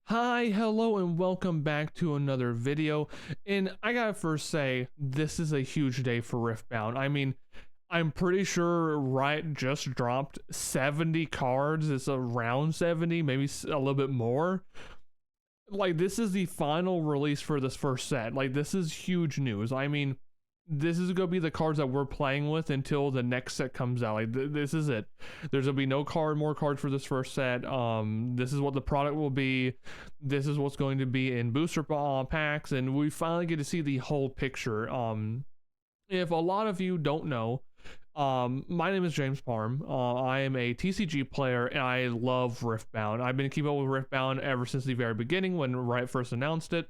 Hi, hello, and welcome back to another video. And I gotta first say, this is a huge day for Riftbound. I mean, I'm pretty sure Riot just dropped 70 cards. It's around 70, maybe a little bit more. Like, this is the final release for this first set. Like, this is huge news. I mean, this is gonna be the cards that we're playing with until the next set comes out. Like this is it. There's gonna be no more cards for this first set. This is what the product will be. This is what's going to be in booster packs, and we finally get to see the whole picture. If a lot of you don't know, my name is James Parm. I am a TCG player, and I love Riftbound. I've been keeping up with Riftbound ever since the very beginning when Riot first announced it.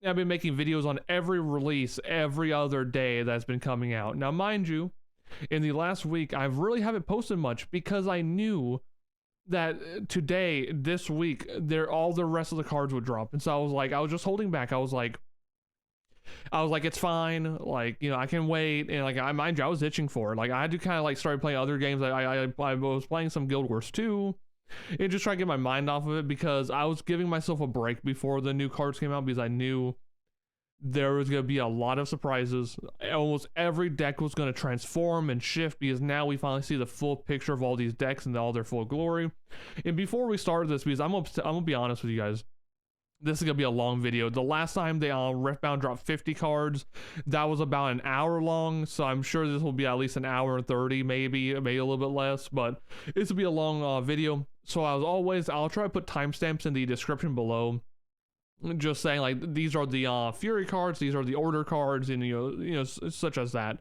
I've been making videos on every release every other day that's been coming out. Now, mind you, in the last week, I really haven't posted much because I knew that today, this week, all the rest of the cards would drop. And so I was just holding back. I was like, it's fine. Like, you know, I can wait. And like, mind you, I was itching for it. Like, I had to kind of like start playing other games. I was playing some Guild Wars 2. And just try to get my mind off of it because I was giving myself a break before the new cards came out because I knew there was going to be a lot of surprises. Almost every deck was going to transform and shift because now we finally see the full picture of all these decks and all their full glory. And before we start this, because I'm gonna be honest with you guys, this is gonna be a long video. The last time they Riftbound dropped 50 cards, that was about an hour long, so I'm sure this will be at least an hour and 30, maybe a little bit less, but this will be a long video. So I'll try to put timestamps in the description below, just saying like these are the Fury cards, these are the Order cards, and you know such as that.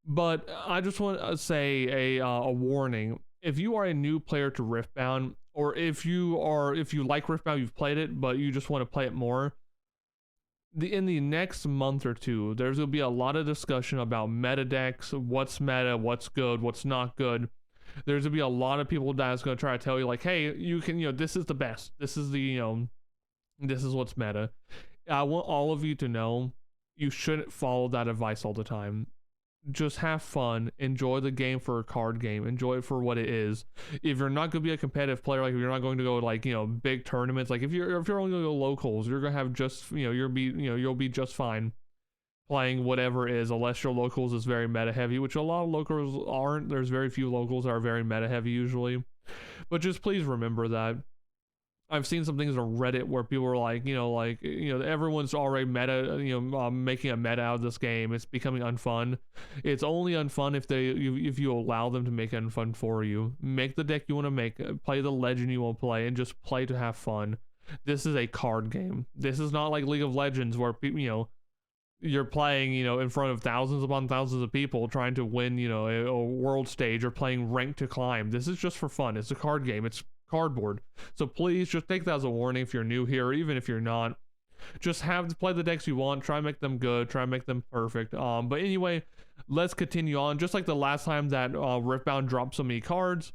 But I just want to say a warning: if you are a new player to Riftbound, or if you like Riftbound, you've played it, but you just want to play it more, in the next month or two, there's going to be a lot of discussion about meta decks, what's meta, what's good, what's not good. There's going to be a lot of people that's going to try to tell you, like, hey, you can, this is the best. This is this is what's meta. I want all of you to know you shouldn't follow that advice all the time. Just have fun, enjoy the game for a card game, enjoy it for what it is. If you're not going to be a competitive player, like if you're not going to go like big tournaments, like if you're only going to go locals, you're going to have just you'll be just fine playing whatever is, unless your locals is very meta heavy, which a lot of locals aren't. There's very few locals that are very meta heavy usually, but just please remember that. I've seen some things on Reddit where people are like, everyone's already meta, making a meta out of this game. It's becoming unfun. It's only unfun if you allow them to make it unfun for you. Make the deck you want to make, play the legend you want to play, and just play to have fun. This is a card game. This is not like League of Legends where you're playing, in front of thousands upon thousands of people trying to win, a world stage or playing rank to climb. This is just for fun. It's a card game. It's cardboard. So please just take that as a warning if you're new here, or even if you're not. Just have to play the decks you want. Try and make them good. Try and make them perfect. But anyway, let's continue on. Just like the last time that Riftbound dropped so many cards,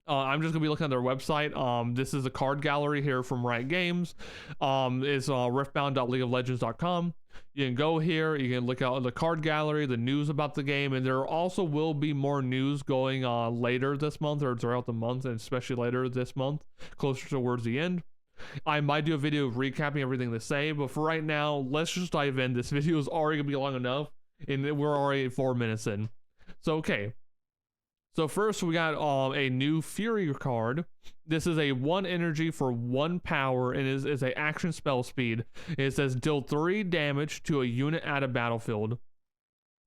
I'm just gonna be looking at their website. This is a card gallery here from Riot Games. It's riftbound.leagueoflegends.com. You can go here, you can look out the card gallery, the news about the game, and there also will be more news going on later this month or throughout the month, and especially later this month, closer towards the end. I might do a video recapping everything they say, but for right now, let's just dive in. This video is already gonna be long enough, and we're already 4 minutes in. So okay. So first we got a new Fury card. This is a 1 energy for 1 power and is a action spell speed. It says deal 3 damage to a unit at a battlefield.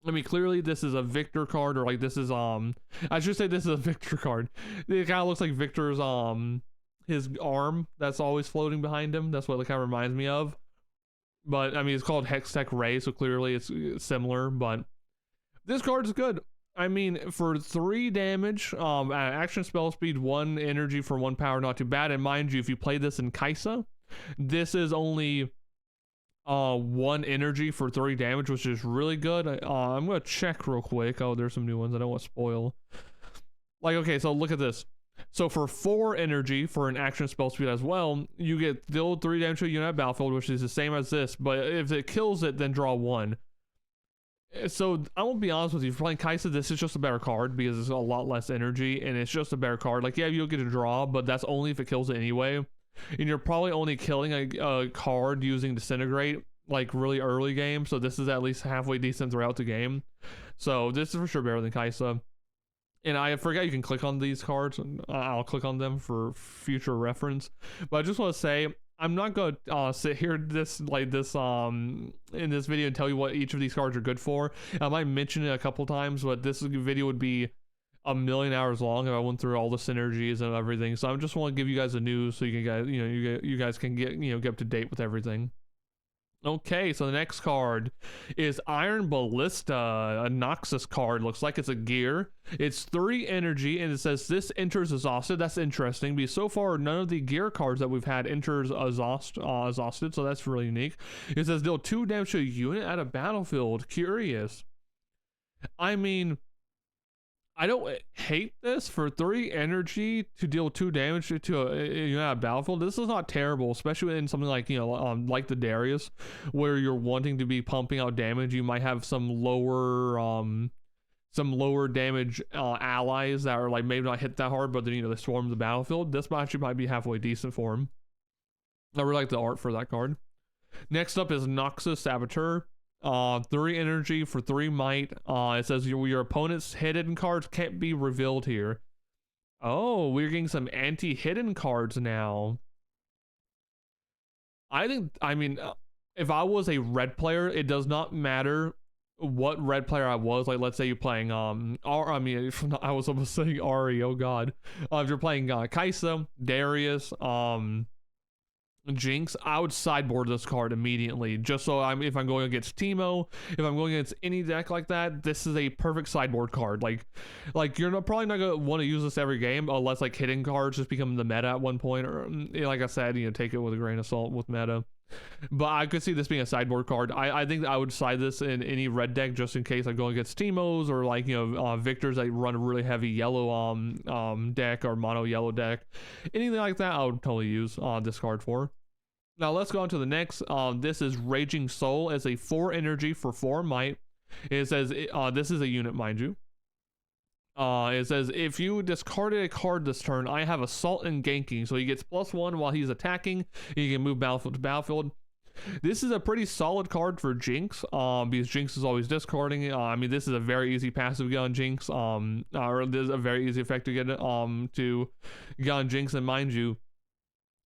I mean, clearly this is a Victor card, or like this is I should say this is a Victor card. It kind of looks like Victor's his arm that's always floating behind him. That's what it kind of reminds me of. But I mean, it's called Hextech Ray, so clearly it's similar, but this card is good. I mean, for 3 damage, action spell speed, 1 energy for 1 power, not too bad. And mind you, if you play this in Kaisa, this is only 1 energy for 3 damage, which is really good. I'm going to check real quick. Oh, there's some new ones I don't want to spoil. Like, okay, so look at this. So for 4 energy for an action spell speed as well, you get deal 3 damage to a unit at battlefield, which is the same as this. But if it kills it, then draw 1. So I won't be honest with you, if you're playing Kaisa, this is just a better card because it's a lot less energy and it's just a better card. Like, yeah, you'll get a draw, but that's only if it kills it anyway. and you're probably only killing a card using disintegrate like really early game, so this is at least halfway decent throughout the game. So this is for sure better than Kaisa. And I forget you can click on these cards. I'll click on them for future reference. But I just want to say, I'm not going to sit here in this video and tell you what each of these cards are good for. I might mention it a couple times, but this video would be a million hours long if I went through all the synergies and everything. So I just want to give you guys the news so you can you guys can get get up to date with everything. Okay, so the next card is Iron Ballista, a Noxus card. Looks like it's a gear. It's 3 energy, and it says this enters exhausted. That's interesting because so far none of the gear cards that we've had enters exhausted, so that's really unique. It says deal 2 damage to a unit at a battlefield. Curious. I mean, I don't hate this for 3 energy to deal 2 damage to a battlefield. This is not terrible, especially in something like like the Darius, where you're wanting to be pumping out damage. You might have some lower damage allies that are like maybe not hit that hard, but then they swarm the battlefield. This actually might be halfway decent for him. I really like the art for that card. Next up is Noxus Saboteur. 3 energy for 3 might. It says your opponent's hidden cards can't be revealed here. Oh, we're getting some anti-hidden cards now. I mean, if I was a red player, it does not matter what red player I was. Like, let's say you're playing I was almost saying Ari, oh god. If you're playing Kaisa, Darius, Jinx, I would sideboard this card immediately, just so if I'm going against Teemo, if I'm going against any deck like that, this is a perfect sideboard card. Like you're probably not gonna want to use this every game unless like hidden cards just become the meta at one point, or like I said, take it with a grain of salt with meta. But I could see this being a sideboard card. I think I would side this in any red deck just in case I'm going against Teemos or like Victors that run a really heavy yellow deck or mono yellow deck. Anything like that I would totally use this card for. Now let's go on to the next. This is Raging Soul as a 4 energy for 4 might. It says this is a unit, mind you. It says if you discarded a card this turn, I have Assault and Ganking, so he gets +1 while he's attacking. He can move battlefield to battlefield. This is a pretty solid card for Jinx, because Jinx is always discarding. I mean, this is a very easy passive get on Jinx. Or there's a very easy effect to get on Jinx, and mind you,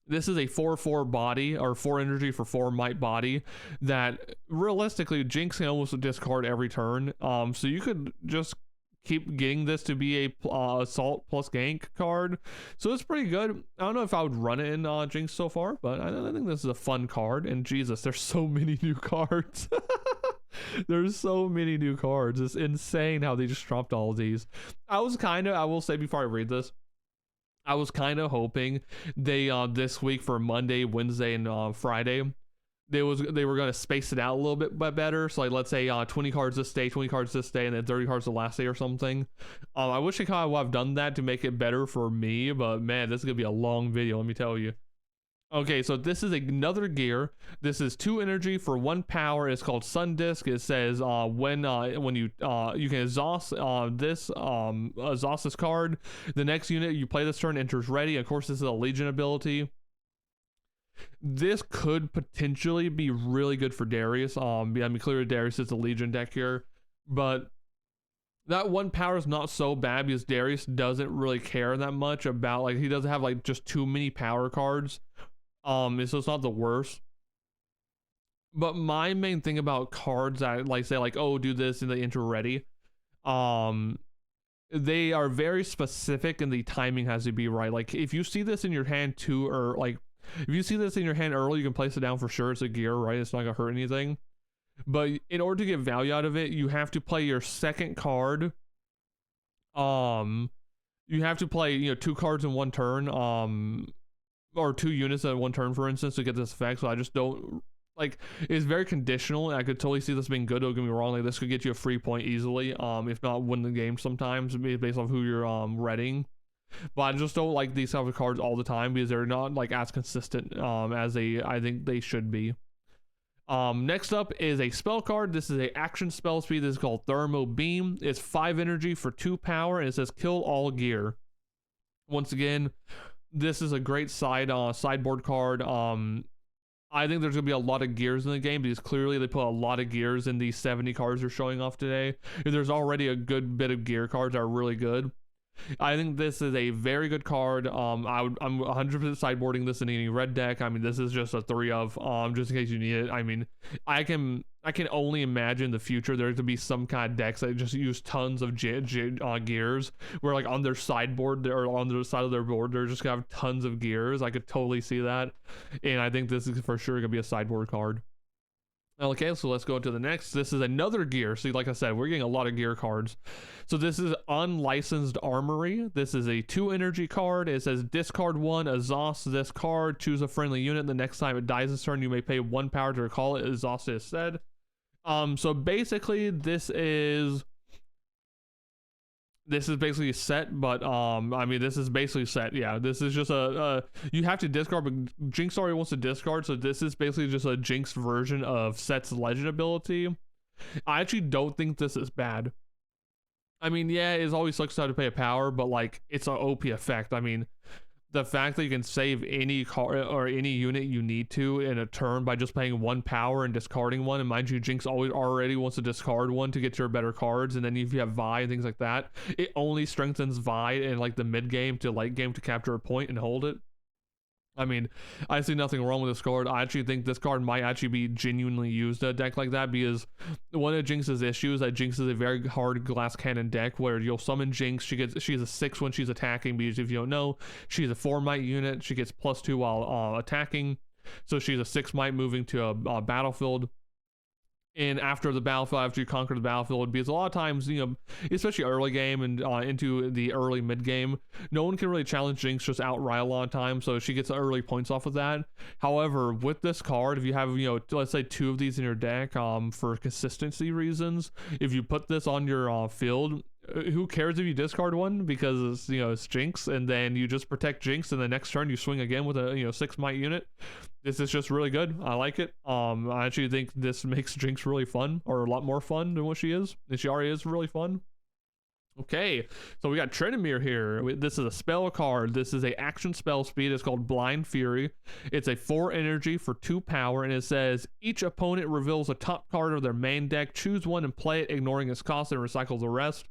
this is a 4/4 body, or 4 energy for 4 might body, that realistically Jinx can almost discard every turn. So you could just keep getting this to be a assault plus gank card. So it's pretty good. I don't know if I would run it in Jinx so far, but I think this is a fun card. And Jesus, there's so many new cards. There's so many new cards. It's insane how they just dropped all of these. I will say before I read this, I was kind of hoping they this week for Monday, Wednesday, and Friday, they were going to space it out a little bit better. So like, let's say 20 cards this day, 20 cards this day, and then 30 cards the last day or something. I wish they kind of would have done that to make it better for me, but man, this is gonna be a long video, let me tell you. Okay, so this is another gear. This is 2 energy for 1 power. It's called Sun Disc. It says when you can exhaust this card, the next unit you play this turn enters ready. Of course, this is a Legion ability. This could potentially be really good for Darius. I mean, clearly Darius is a Legion deck here, but that 1 power is not so bad because Darius doesn't really care that much about, like, he doesn't have like just too many power cards. So it's not the worst. But my main thing about cards that like say like, oh, do this and they enter ready, they are very specific and the timing has to be right. Like if you see this in your hand too, or like if you see this in your hand early, you can place it down for sure. It's a gear, right? It's not gonna hurt anything. But in order to get value out of it, you have to play your second card. You have to play 2 cards in 1 turn. Or 2 units at 1 turn, for instance, to get this effect. So I just don't like. It's very conditional. I could totally see this being good. Don't get me wrong. Like this could get you a free point easily. If not win the game sometimes, based off who you're reading. But I just don't like these type of cards all the time because they're not like as consistent as I think they should be. Next up is a spell card. This is a action spell speed. This is called Thermo Beam. It's 5 energy for 2 power, and it says kill all gear. Once again, this is a great sideboard card. I think there's gonna be a lot of gears in the game because clearly they put a lot of gears in these 70 cards they're showing off today. There's already a good bit of gear cards that are really good. I think this is a very good card. I'm 100% sideboarding this in any red deck. I mean, this is just a 3 of, just in case you need it. I mean, I can only imagine the future there to be some kind of decks that just use tons of gears, where like on their sideboard or on the side of their board they're just gonna have tons of gears. I could totally see that, and I think this is for sure gonna be a sideboard card. Okay, so let's go to the next. This is another gear. See, like I said, we're getting a lot of gear cards. So this is Unlicensed Armory. This is a 2 energy card. It says discard 1, exhaust this card, choose a friendly unit. The next time it dies this turn, you may pay 1 power to recall it. Exhaust it instead. So basically this is basically set, but I mean, this is basically set. Yeah, this is just you have to discard, but Jinx already wants to discard, so this is basically just a Jinx version of Set's legend ability. I actually don't think this is bad. I mean, yeah, it always sucks to have to pay a power, but like, it's an OP effect. I mean, the fact that you can save any card or any unit you need to in a turn by just paying 1 power and discarding 1, and mind you, Jinx already wants to discard 1 to get your better cards, and then if you have Vi and things like that, it only strengthens Vi in like the mid game to late game to capture a point and hold it. I mean, I see nothing wrong with this card. I actually think this card might actually be genuinely used in a deck like that, because one of Jinx's issues is that Jinx is a very hard glass cannon deck where you'll summon Jinx. She's a 6 when she's attacking, because if you don't know, she's a 4 might unit. She gets +2 while attacking. So she's a 6 might moving to a battlefield. And after the battlefield, after you conquer the battlefield, because a lot of times, you know, especially early game and into the early mid game, no one can really challenge Jinx just outright a lot of times, so she gets early points off of that. However, with this card, if you have, you know, let's say 2 of these in your deck, for consistency reasons, if you put this on your field, who cares if you discard 1, because it's, you know, it's Jinx, and then you just protect Jinx, and the next turn you swing again with a, you know, 6 might unit. This is just really good. I like it. I actually think this makes Jinx really fun, or a lot more fun than what she is, and she already is really fun. Okay, so we got Tryndamere here. This is a spell card. This is a action spell speed. It's called Blind Fury. It's a 4 energy for 2 power, and it says each opponent reveals a top card of their main deck. Choose 1 and play it, ignoring its cost, and recycle the rest.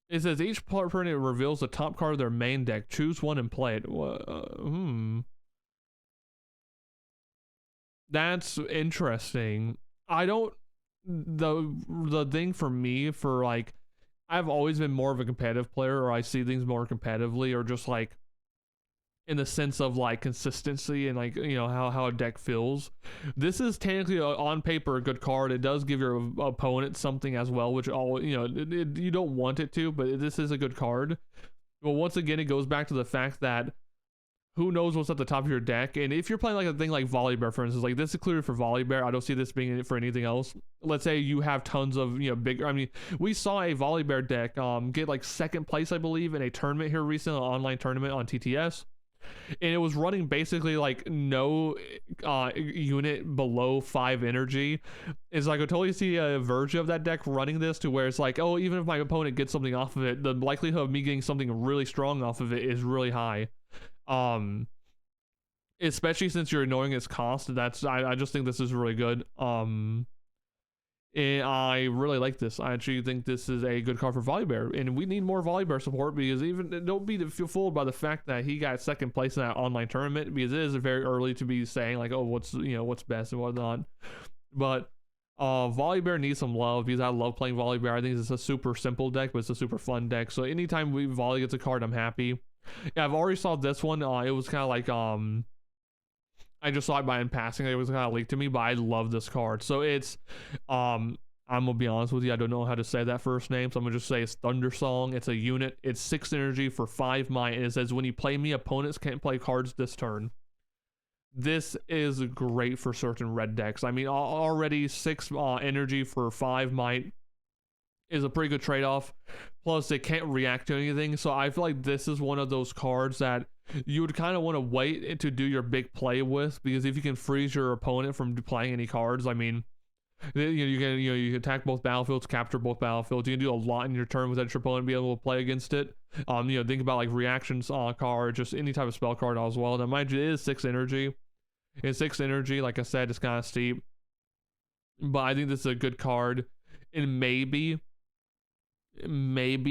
It says each opponent reveals the top card of their main deck. Choose 1 and play it. That's interesting. I don't. The thing for me, for like, I've always been more of a competitive player, or I see things more competitively, or just like in the sense of like consistency and like, you know, how a deck feels. This is technically on paper a good card. It does give your opponent something as well, which all, you know, you don't want it to, but this is a good card. Well, once again, it goes back to the fact that who knows what's at the top of your deck, and if you're playing like a thing like Volibear, for instance, like this is clearly for Volibear. I don't see this being in it for anything else. Let's say you have tons of, you know, bigger. I mean, we saw a Volibear deck get like 2nd place, I believe, in a tournament here recently, an online tournament on TTS. And it was running basically like no unit below 5 energy. It's like I totally see a version of that deck running this to where it's like, oh, even if my opponent gets something off of it, the likelihood of me getting something really strong off of it is really high. Especially since you're ignoring its cost. I just think this is really good. And I really like this. I actually think this is a good card for Volibear, and we need more Volibear support, because even don't be fooled by the fact that he got 2nd place in that online tournament, because it is very early to be saying like, oh, what's best and whatnot. But Volibear needs some love, because I love playing Volibear. I think it's a super simple deck, but it's a super fun deck. So anytime Volley gets a card, I'm happy. Yeah, I've already saw this one. It was kind of like I just saw it by in passing. It was kind of leaked to me, but I love this card. So it's, I'm gonna be honest with you, I don't know how to say that first name, so I'm gonna just say it's Thundersong. It's a unit. It's 6 energy for 5 might, and it says when you play me, opponents can't play cards this turn. This is great for certain red decks. I mean, already 6 energy for 5 might is a pretty good trade-off. Plus, it can't react to anything, so I feel like this is one of those cards that you would kind of want to wait to do your big play with, because if you can freeze your opponent from playing any cards, I mean, You can attack both battlefields, capture both battlefields. You can do a lot in your turn without your opponent being able to play against it. Think about like reactions card, just any type of spell card as well. Now mind you, it is 6 energy. It's 6 energy, like I said, it's kind of steep. But I think this is a good card. And maybe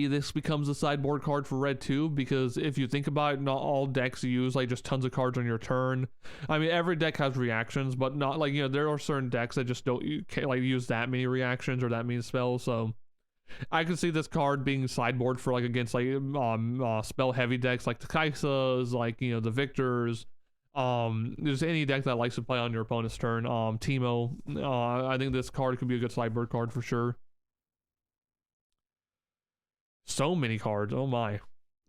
this becomes a sideboard card for red too, because if you think about it, not all decks use like just tons of cards on your turn. I mean, every deck has reactions, but not like, there are certain decks that just don't like use that many reactions or that many spells. So I could see this card being sideboard for like against like spell heavy decks like the Kaisas, like the Victors. There's any deck that likes to play on your opponent's turn. Teemo, I think this card could be a good sideboard card for sure. So many cards, oh my.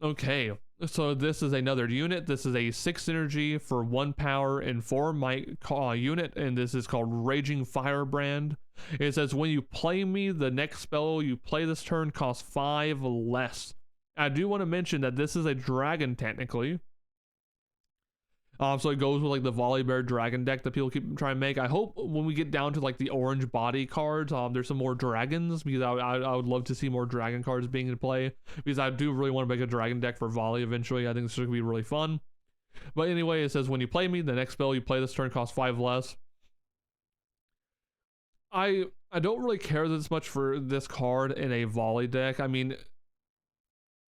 Okay, so this is another unit. This is a 6 energy for 1 power and 4 might unit, and this is called Raging Firebrand. It says when you play me, the next spell you play this turn costs 5 less. I do want to mention that this is a dragon technically. So it goes with like the Volibear dragon deck that people keep trying to make. I hope when we get down to like the orange body cards, there's some more dragons, because I would love to see more dragon cards being in play, because I do really want to make a dragon deck for Volley eventually. I think this is going to be really fun. But anyway, it says when you play me, the next spell you play this turn costs 5 less. I don't really care this much for this card in a Volley deck. I mean,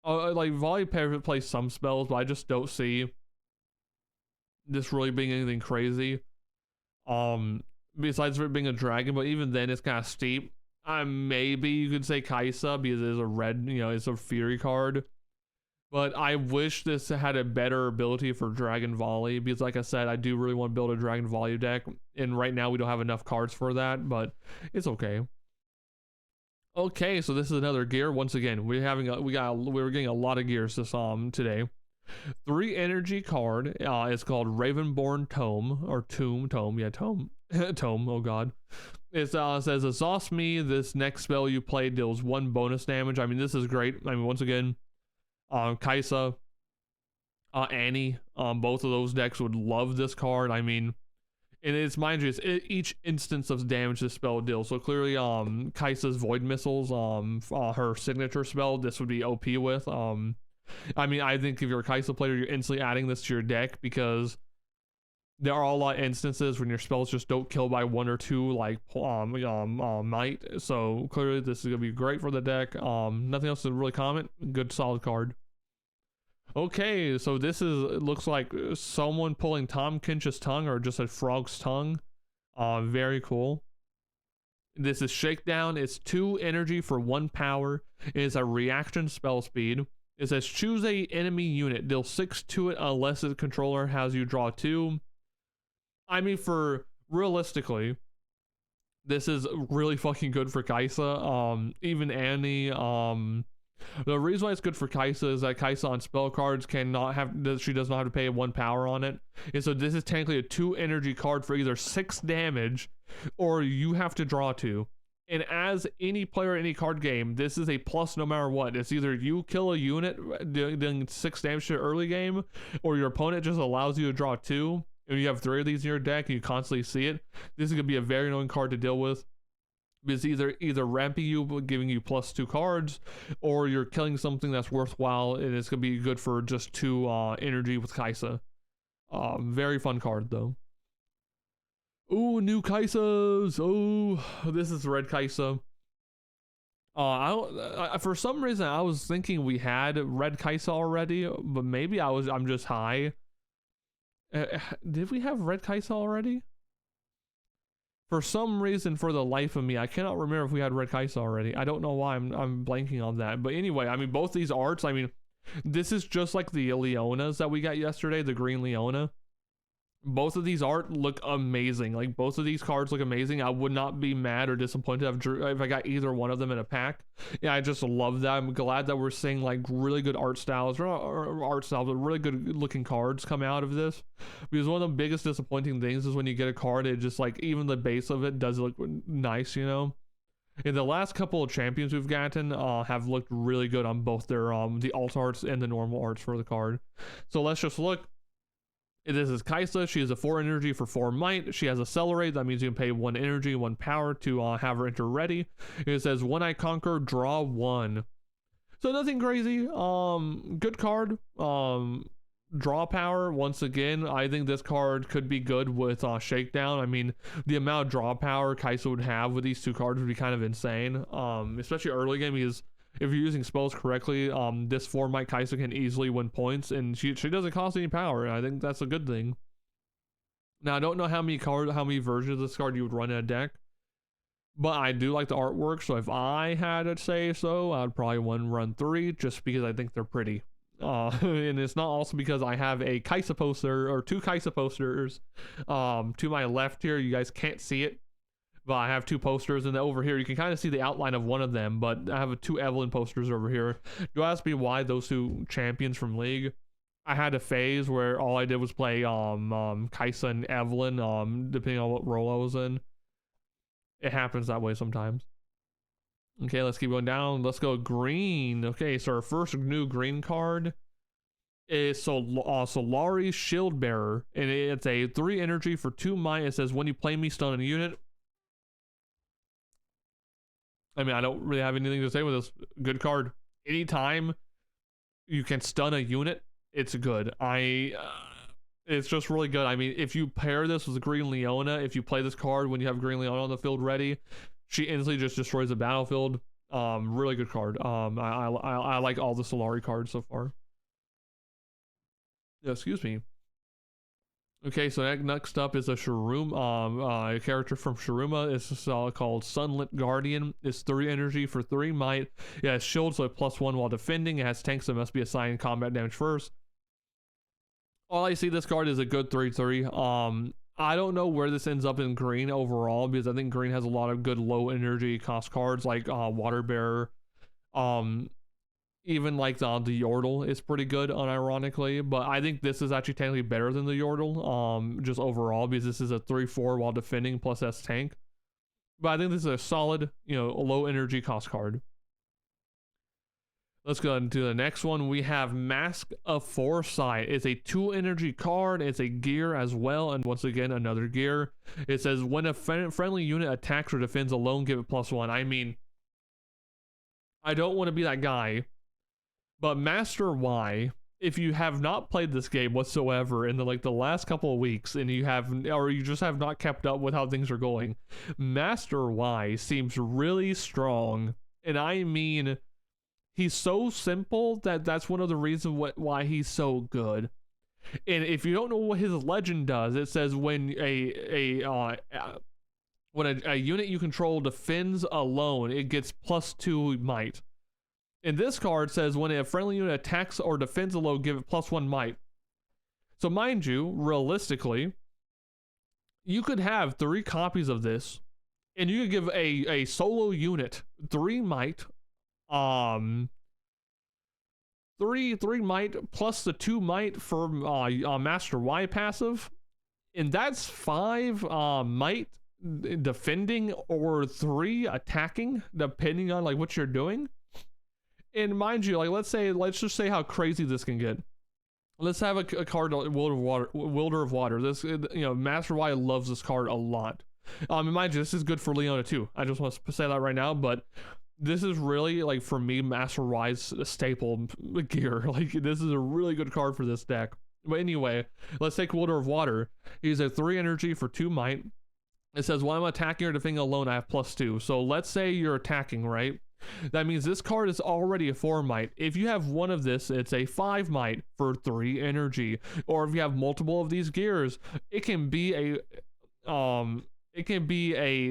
like Volley plays some spells, but I just don't see this really being anything crazy, besides for it being a dragon. But even then it's kind of steep. Maybe you could say Kaisa, because it is a red, it's a Fury card, but I wish this had a better ability for Dragon Volley, because like I said, I do really want to build a Dragon Volley deck, and right now we don't have enough cards for that, but it's okay. Okay, so this is another gear. Once again, we're getting a lot of gears this today. 3 energy card. It's called Ravenborn Tome, or Tome, yeah, Tome. Tome, oh god. It says exhaust me, this next spell you play deals 1 bonus damage. I mean, this is great. I mean, once again, Kaisa, Annie, both of those decks would love this card. I mean, and it's, mind you, it's each instance of damage this spell deals. So clearly, Kaisa's Void Missiles, her signature spell, this would be OP with. I mean, I think if you're a Kaisa player, you're instantly adding this to your deck, because there are a lot of instances when your spells just don't kill by 1 or 2, like might. So clearly this is gonna be great for the deck. Nothing else to really comment. Good solid card. Okay, so this looks like someone pulling Tom Kinch's tongue, or just a frog's tongue. Very cool. This is Shakedown. It's 2 energy for 1 power. It is a reaction spell speed. It says choose a enemy unit, deal 6 to it unless the controller has you draw 2. I mean, for realistically, this is really fucking good for Kaisa. Even Annie. The reason why it's good for Kaisa is that Kaisa on spell cards she does not have to pay 1 power on it. And so this is technically a 2 energy card for either 6 damage, or you have to draw 2. And as any player in any card game, this is a plus no matter what. It's either you kill a unit doing 6 damage to early game, or your opponent just allows you to draw 2, and you have 3 of these in your deck and you constantly see it. This is going to be a very annoying card to deal with. It's either ramping you, giving you +2 cards, or you're killing something that's worthwhile, and it's going to be good for just 2 energy with Kaisa. Very fun card though. Ooh, new Kaisas. Oh, this is red Kaisa. For some reason I was thinking we had red Kaisa already, but maybe I'm just high. Did we have red Kaisa already? For some reason, for the life of me, I cannot remember if we had red Kaisa already. I don't know why I'm blanking on that. But anyway, I mean, both these arts, I mean, this is just like the Leonas that we got yesterday, the green Leona. Both of these art look amazing. Like, both of these cards look amazing. I would not be mad or disappointed if I got either one of them in a pack. Yeah, I just love that. I'm glad that we're seeing like really good art styles, but really good looking cards come out of this. Because one of the biggest disappointing things is when you get a card, it just like, even the base of it does look nice, you know? And the last couple of champions we've gotten have looked really good on both their the alt arts and the normal arts for the card. So let's just look. This is Kaisa. She is a 4 energy for 4 might. She has Accelerate. That means you can pay 1 energy, 1 power to have her enter ready. It says, when I conquer, draw 1. So nothing crazy. Good card. Draw power. Once again, I think this card could be good with Shakedown. I mean, the amount of draw power Kaisa would have with these two cards would be kind of insane. Especially early game, because if you're using spells correctly, this 4 might Kaisa can easily win points, and she doesn't cost any power, and I think that's a good thing. Now, I don't know how many versions of this card you would run in a deck, but I do like the artwork, so if I had to say so, I'd probably run 3, just because I think they're pretty. And it's not also because I have a Kaisa poster, or 2 Kaisa posters to my left here. You guys can't see it, but I have 2 posters, and over here you can kind of see the outline of one of them, but I have 2 Evelyn posters over here. You ask me why those 2 champions from League? I had a phase where all I did was play Kaisa and Evelyn, depending on what role I was in. It happens that way sometimes. Okay, let's keep going down. Let's go green. Okay, so our first new green card is Solari Shield Bearer, and it's a 3 energy for 2 might. It says, when you play me, stun a unit. I mean, I don't really have anything to say with this. Good card. Anytime you can stun a unit, it's good. It's just really good. I mean, if you pair this with Green Leona, if you play this card when you have Green Leona on the field ready, she instantly just destroys the battlefield. Really good card. I like all the Solari cards so far. Yeah, excuse me. Okay, so next up is a Shuruma, a character from Shuruma. It's called Sunlit Guardian. It's 3 energy for 3 might. It has shield, so +1 while defending. It has tanks, so it must be assigned combat damage first. All I see this card is a good 3/3. I don't know where this ends up in green overall, because I think green has a lot of good low energy cost cards like Water Bearer. Even like the Yordle is pretty good, unironically, but I think this is actually technically better than the Yordle, just overall, because this is a 3/4 while defending plus S tank. But I think this is a solid, low energy cost card. Let's go into the next one. We have Mask of Foresight. It's a 2 energy card. It's a gear as well, and once again, another gear. It says, when a friendly unit attacks or defends alone, give it +1. I mean, I don't want to be that guy, but Master Y, if you have not played this game whatsoever in the last couple of weeks, and you just have not kept up with how things are going, Master Y seems really strong. And I mean, he's so simple that's one of the reasons why he's so good. And if you don't know what his legend does, it says when a unit you control defends alone, it gets +2 might. And this card says when a friendly unit attacks or defends alone, give it +1 might. So mind you, realistically, you could have 3 copies of this, and you could give a solo unit 3 might. 3 might plus the 2 might for Master Y passive, and that's 5 might defending or 3 attacking, depending on what you're doing. And mind you, let's just say how crazy this can get. Let's have a card, Wielder of Water. This, Master Y loves this card a lot. And mind you, this is good for Leona too. I just want to say that right now, but this is really, for me, Master Y's staple gear. This is a really good card for this deck. But anyway, let's take Wielder of Water. He's a 3 energy for 2 might. It says, when I'm attacking or defending alone, I have +2. So let's say you're attacking, right? That means this card is already a 4 might. If you have one of this, it's a 5 might for 3 energy. Or if you have multiple of these gears, it can be a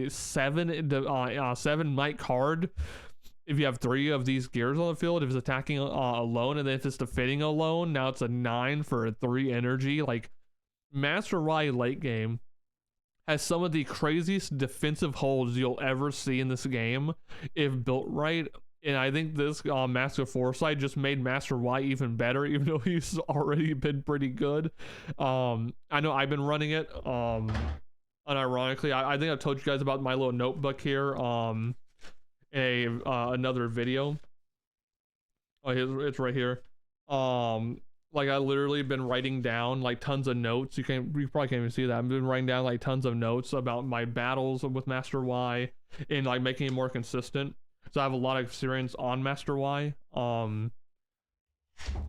7 might card if you have 3 of these gears on the field. If it's attacking alone, and then if it's defending alone, now it's a 9 for a 3 energy. Master Y late game has some of the craziest defensive holds you'll ever see in this game if built right. And I think this Master Foresight just made Master Y even better, even though he's already been pretty good. I know I've been running it. Unironically, I think I've told you guys about my little notebook here another video. Oh, it's right here. Like I literally been writing down like tons of notes. You probably can't even see that. I've been writing down like tons of notes about my battles with Master Y and like making it more consistent. So I have a lot of experience on Master Y.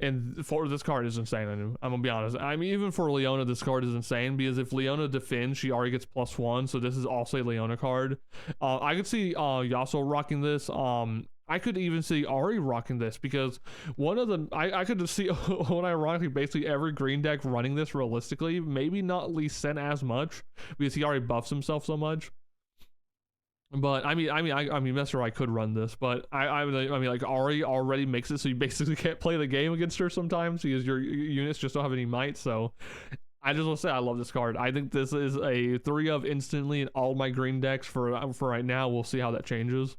And for this card is insane. I'm gonna be honest. I mean, even for Leona, this card is insane because if Leona defends, she already gets +1. So this is also a Leona card. I could see Yasuo rocking this. I could even see Ari rocking this because one of the I could see unironically basically every green deck running this realistically. Maybe not Lee Sin as much because he already buffs himself so much. But I mean, Master I could run this, but I mean, like Ari already makes it so you basically can't play the game against her sometimes because your units just don't have any might. So I just want to say I love this card. I think this is a 3 of instantly in all my green decks for right now. We'll see how that changes.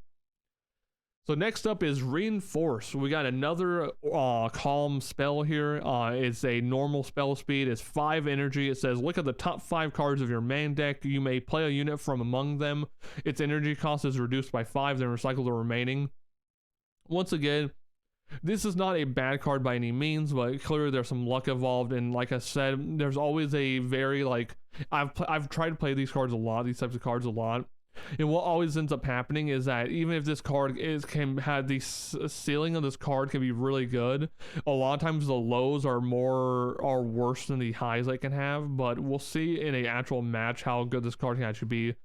So next up is Reinforce. We got another calm spell here. It's a normal spell speed. It's 5 energy. It says look at the top 5 cards of your main deck. You may play a unit from among them. Its energy cost is reduced by 5, then recycle the remaining. Once again, this is not a bad card by any means, but clearly there's some luck involved. And like I said, there's always a very like I've tried to play these cards a lot, these types of cards a lot. And what always ends up happening is that even if this card can have the ceiling of this card can be really good, a lot of times the lows are worse than the highs they can have. But we'll see in a actual match how good this card can actually be.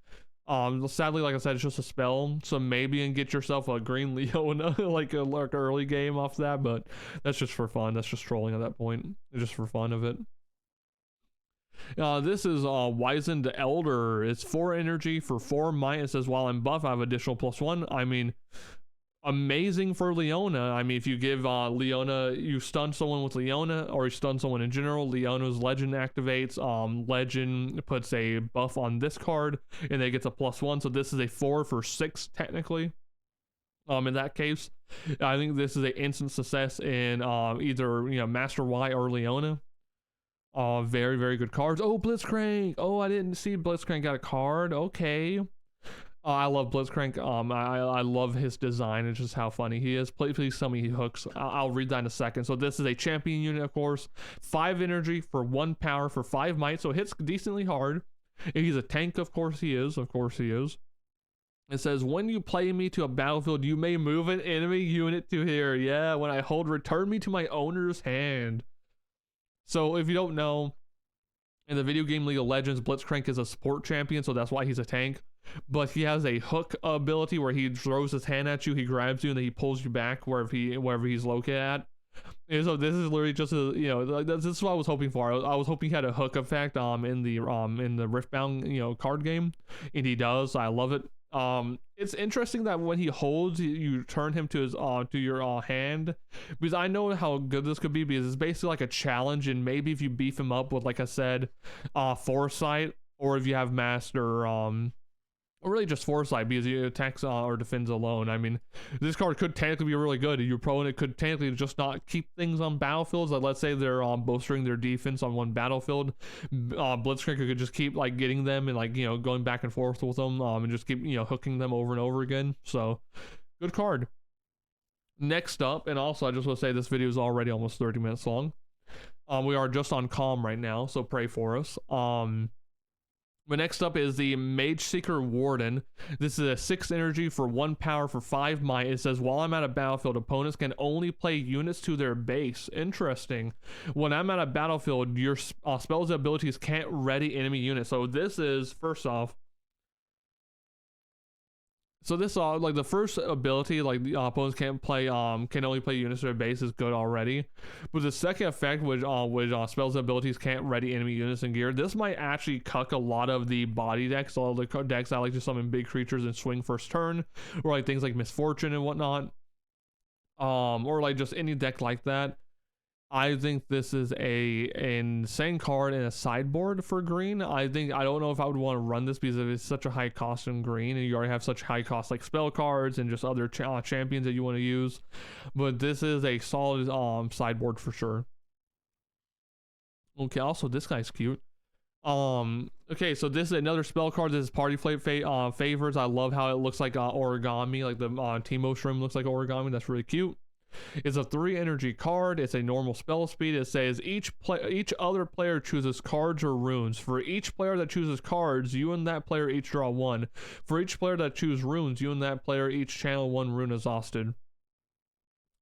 Sadly, like I said, it's just a spell, so maybe and get yourself a green Leona like a early game off that, but that's just for fun. That's just trolling at that point, just for fun of it. This is Wizened Elder. It's 4 energy for 4 might. It says while I'm buff, I have additional +1. I mean, amazing for Leona. I mean, if you give Leona, you stun someone with Leona, or you stun someone in general, Leona's legend activates. Legend puts a buff on this card, and they get a +1. So this is a 4 for 6 technically. In that case, I think this is an instant success in either Master Y or Leona. Very, very good cards. Oh, Blitzcrank. Oh, I didn't see Blitzcrank got a card. Okay. I love Blitzcrank. I love his design and just how funny he is. Please tell me he hooks. I'll read that in a second. So this is a champion unit, of course. 5 energy for 1 power for 5 might. So it hits decently hard. If he's a tank, of course he is. Of course he is. It says, when you play me to a battlefield, you may move an enemy unit to here. Yeah, when I hold, return me to my owner's hand. So if you don't know, in the video game League of Legends, Blitzcrank is a support champion, so that's why he's a tank. But he has a hook ability where he throws his hand at you, he grabs you, and then he pulls you back wherever he's located at. And so this is literally just a this is what I was hoping for. I was hoping he had a hook effect in the Riftbound card game, and he does. I love it. It's interesting that when he holds, you turn him to his to your hand, because I know how good this could be, because it's basically like a challenge, and maybe if you beef him up with, like I said, Foresight, or if you have Master or really just Foresight, because he attacks or defends alone. I mean, this card could technically be really good. Your opponent could technically just not keep things on battlefields. Like, let's say they're bolstering their defense on one battlefield. Blitzcrank could just keep like getting them and going back and forth with them, and just keep hooking them over and over again. So, good card. Next up, and also I just want to say this video is already almost 30 minutes long. We are just on calm right now, so pray for us. But next up is the Mage Seeker Warden. This is a 6 energy for 1 power for 5 might. It says, while I'm at a battlefield, opponents can only play units to their base. Interesting. When I'm at a battlefield, your spells and abilities can't ready enemy units. So this is, first off, so this like the first ability, like the opponents can't play can only play units to their base, is good already. But the second effect, which spells and abilities can't ready enemy units and gear, this might actually cuck a lot of the body decks, all the decks that like to summon big creatures and swing first turn, or like things like Misfortune and whatnot, or like just any deck like that. I think this is an insane card in a sideboard for green. I don't know if I would want to run this because it's such a high cost in green, and you already have such high cost like spell cards and just other champions that you want to use. But this is a solid sideboard for sure. Okay, also this guy's cute. Okay, so this is another spell card. This is Party Favors. I love how it looks like origami, like the Teemo Shrimp looks like origami. That's really cute. It's a 3 energy card. It's a normal spell speed. It says each other player chooses cards or runes. For each player that chooses cards, you and that player each draw 1. For each player that chooses runes, you and that player each channel 1 rune exhausted.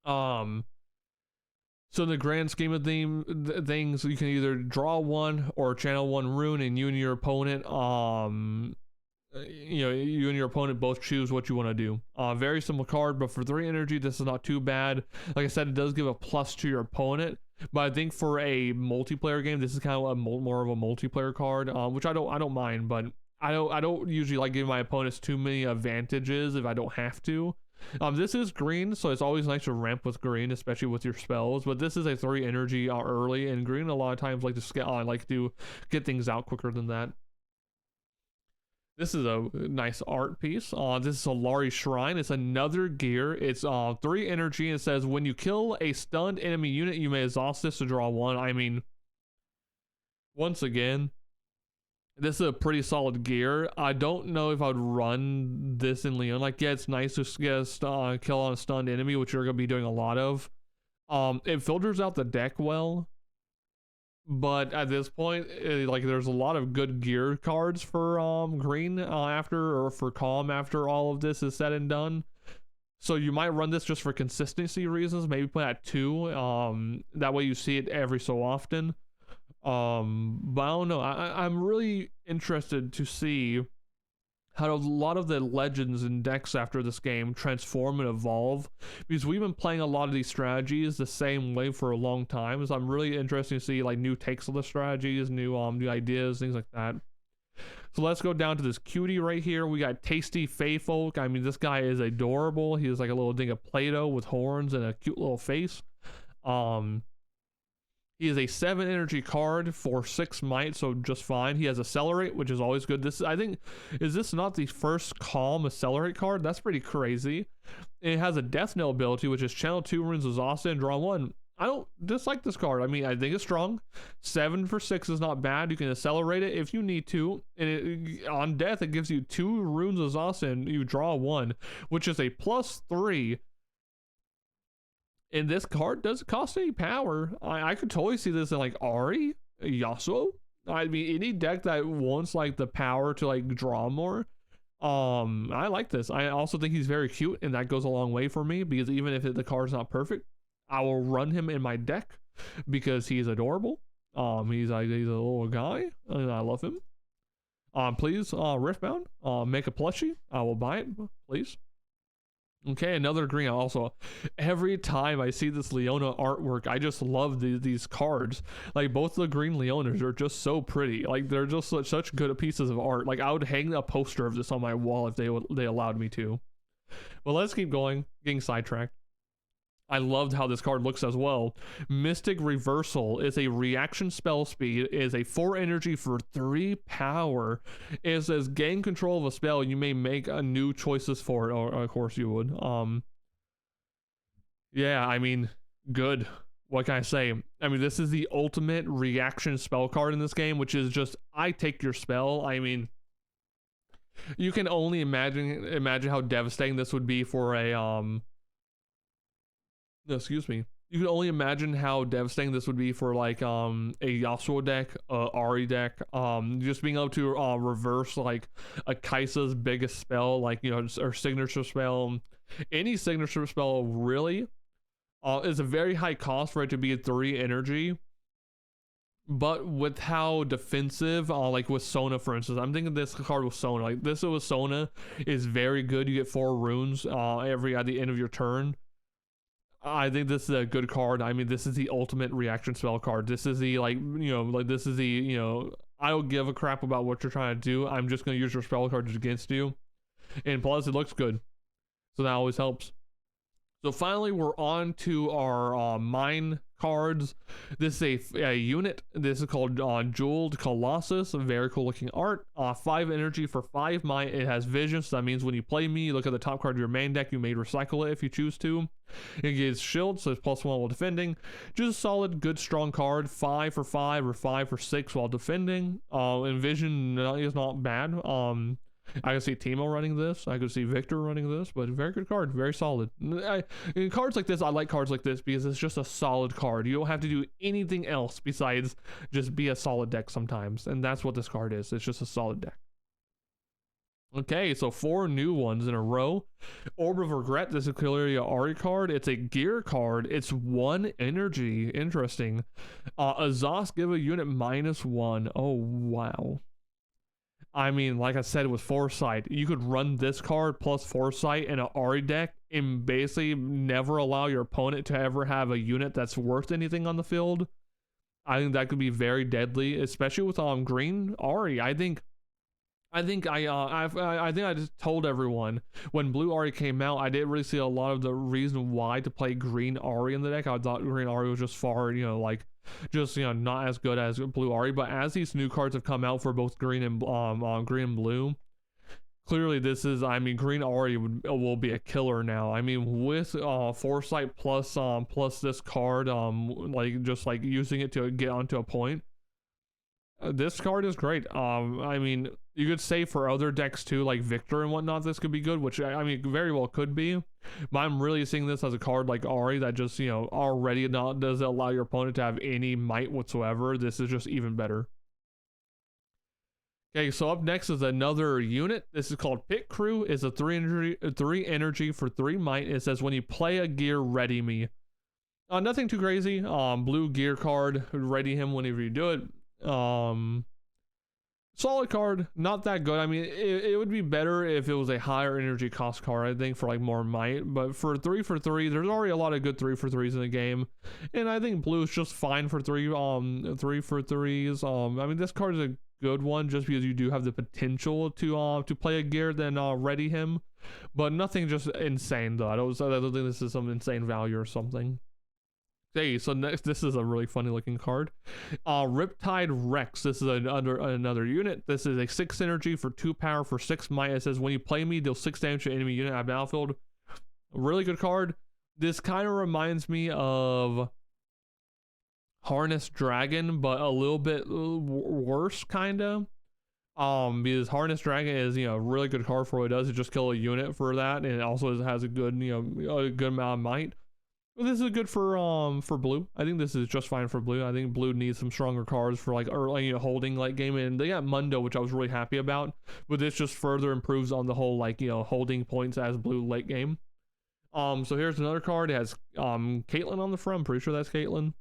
So in the grand scheme of things, you can either draw 1 or channel 1 rune, and you and your opponent, you and your opponent both choose what you want to do. Very simple card, but for 3 energy, this is not too bad. Like I said, it does give a plus to your opponent, but I think for a multiplayer game, this is kind of more of a multiplayer card, which I don't mind, but I don't usually like giving my opponents too many advantages if I don't have to. This is green, so it's always nice to ramp with green, especially with your spells. But this is a 3 energy early, and green a lot of times like to get things out quicker than that. This is a nice art piece. This is a Lari Shrine. It's another gear. It's 3 energy. And it says when you kill a stunned enemy unit, you may exhaust this to draw 1. I mean, once again, this is a pretty solid gear. I don't know if I'd run this in Leon. Like, yeah, it's nice to get a kill on a stunned enemy, which you're going to be doing a lot of. It filters out the deck well. But at this point, like, there's a lot of good gear cards for green or for calm after all of this is said and done. So you might run this just for consistency reasons. Maybe put at 2. That way you see it every so often. But I don't know. I'm really interested to see how a lot of the legends and decks after this game transform and evolve, because we've been playing a lot of these strategies the same way for a long time. So I'm really interested to see like new takes on the strategies, new ideas, things like that. So let's go down to this cutie right here. We got Tasty Fayfolk. I mean, this guy is adorable. He is like a little thing of Play-Doh with horns and a cute little face. He is a 7 energy card for 6 might, so just fine. He has Accelerate, which is always good. This, I think, is this not the first Calm Accelerate card? That's pretty crazy. It has a Death Knell ability, which is channel 2 runes exhausted and draw 1. I don't dislike this card. I mean, I think it's strong. 7 for 6 is not bad. You can accelerate it if you need to. And on death, it gives you 2 runes exhausted and you draw 1, which is a +3. And this card doesn't cost any power. I could totally see this in like Ari, Yasuo. I mean, any deck that wants like the power to like draw more. I like this. I also think he's very cute, and that goes a long way for me, because even if the card's not perfect, I will run him in my deck because he's adorable. He's a little guy, and I love him. Please, Riftbound, make a plushie. I will buy it, please. Okay, another green. Also, every time I see this Leona artwork, I just love these cards. Like, both the green Leonas are just so pretty. Like, they're just such good pieces of art. Like, I would hang a poster of this on my wall if they allowed me to. But let's keep going, getting sidetracked. I loved how this card looks as well. Mystic Reversal is a reaction spell speed, is a 4 energy for 3 power. It says gain control of a spell, you may make a new choices for it, or of course you would. Yeah, I mean, good. What can I say? I mean, this is the ultimate reaction spell card in this game, which is just, I take your spell. I mean, you can only imagine how devastating this would be for a no, excuse me. You can only imagine how devastating this would be for like a Yasuo deck, Ari deck. Just being able to reverse like a Kai'Sa's biggest spell, like, you know, or signature spell. Any signature spell really is a very high cost for it to be a 3 energy. But with how defensive, like with Sona, for instance, I'm thinking this card with Sona. Like, this with Sona is very good. You get 4 runes at the end of your turn. I think this is a good card. I mean, this is the ultimate reaction spell card. This is the, like, you know, like, this is the, you know, I don't give a crap about what you're trying to do. I'm just going to use your spell cards against you. And plus, it looks good. So that always helps. So finally, we're on to our mine cards. This is a unit. This is called Jeweled Colossus. Very cool looking art. 5 energy for 5 might. It has vision, so that means when you play me, you look at the top card of your main deck, you may recycle it if you choose to. It gives shield, so it's +1 while defending. Just a solid, good, strong card. 5 for 5 or 5 for 6 while defending. And vision is not bad. I can see Timo running this. I could see Victor running this, but very good card, very solid. In cards like this, I like cards like this because it's just a solid card. You don't have to do anything else besides just be a solid deck sometimes, and that's what this card is. It's just a solid deck. Okay, so 4 new ones in a row. Orb of Regret, this is clearly a Ari card. It's a gear card. It's 1 energy. Interesting. Azaz, give a unit -1. Oh, wow. I mean, like I said, with Foresight, you could run this card plus Foresight in an Ari deck and basically never allow your opponent to ever have a unit that's worth anything on the field. I think that could be very deadly, especially with green Ari. I think I just told everyone when blue Ari came out, I didn't really see a lot of the reason why to play green Ari in the deck. I thought green Ari was just far, like just not as good as blue Ari. But as these new cards have come out for both green and blue, clearly this is, I mean, green Ari will be a killer now. I mean, with Foresight plus this card, like using it to get onto a point. This card is great. I mean, you could say for other decks too, like Victor and whatnot, this could be good, which I mean, very well could be. But I'm really seeing this as a card like Ari that just, already doesn't allow your opponent to have any might whatsoever. This is just even better. Okay, so up next is another unit. This is called Pit Crew. It's a 3 energy for 3 might. It says when you play a gear, ready me. Nothing too crazy. Blue gear card, ready him whenever you do it. Solid card, not that good. I mean, it would be better if it was a higher energy cost card, I think, for like more might. But for 3 for 3, there's already a lot of good 3 for 3s in the game, and I think blue is just fine for 3 for 3s. I mean, this card is a good one just because you do have the potential to play a gear, then ready him, but nothing just insane though. I don't think this is some insane value or something. Okay, so next, this is a really funny looking card. Riptide Rex. This is another unit. This is a 6 energy for 2 power for 6 might. It says when you play me, deal 6 damage to enemy unit at battlefield. Really good card. This kind of reminds me of Harness Dragon, but a little bit worse, kind of. Because Harness Dragon is, a really good card for what it does. It just kill a unit for that, and it also has a good, a good amount of might. This is good for blue. I think this is just fine for blue. I think blue needs some stronger cards for like early holding late game, and they got Mundo, which I was really happy about. But this just further improves on the whole holding points as blue late game. So here's another card. It has Caitlyn on the front. I'm pretty sure that's Caitlyn.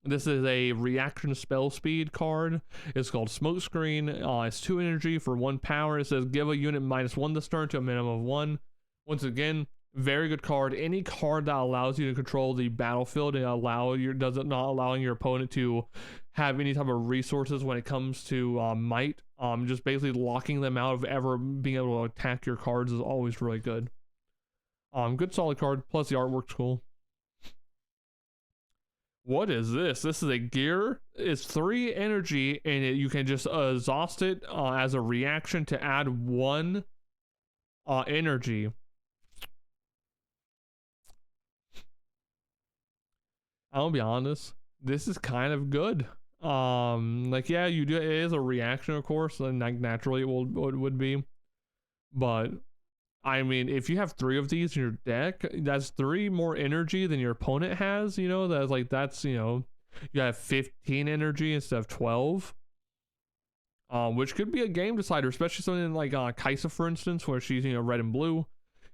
This is a reaction spell speed card. It's called Smokescreen. It's 2 energy for 1 power. It says give a unit -1 this turn to a minimum of 1. Once again, very good card. Any card that allows you to control the battlefield and not allowing your opponent to have any type of resources when it comes to might. Just basically locking them out of ever being able to attack your cards is always really good. Good solid card. Plus the artwork's cool. What is this? This is a gear. It's 3 energy, and you can just exhaust it as a reaction to add 1 energy. I'll be honest, this is kind of good. Yeah, it is a reaction, of course, and like naturally it would be. But I mean, if you have 3 of these in your deck, that's 3 more energy than your opponent has. You have 15 energy instead of 12. Which could be a game decider, especially something like Kaisa, for instance, where she's red and blue.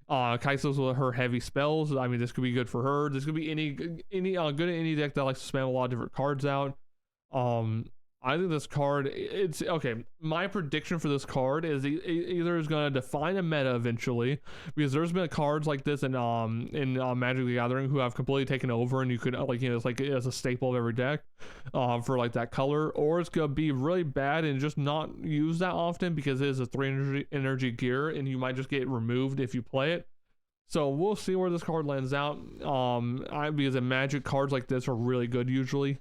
Kaisa's with her heavy spells. I mean, this could be good for her. This could be any good in any deck that likes to spam a lot of different cards out. I think this card, it's okay. My prediction for this card is either is going to define a meta eventually, because there's been cards like this in Magic the Gathering who have completely taken over, and you could it's like as a staple of every deck for like that color, or it's going to be really bad and just not used that often because it is a 3 energy gear and you might just get removed if you play it. So we'll see where this card lands out. Because in Magic, cards like this are really good usually.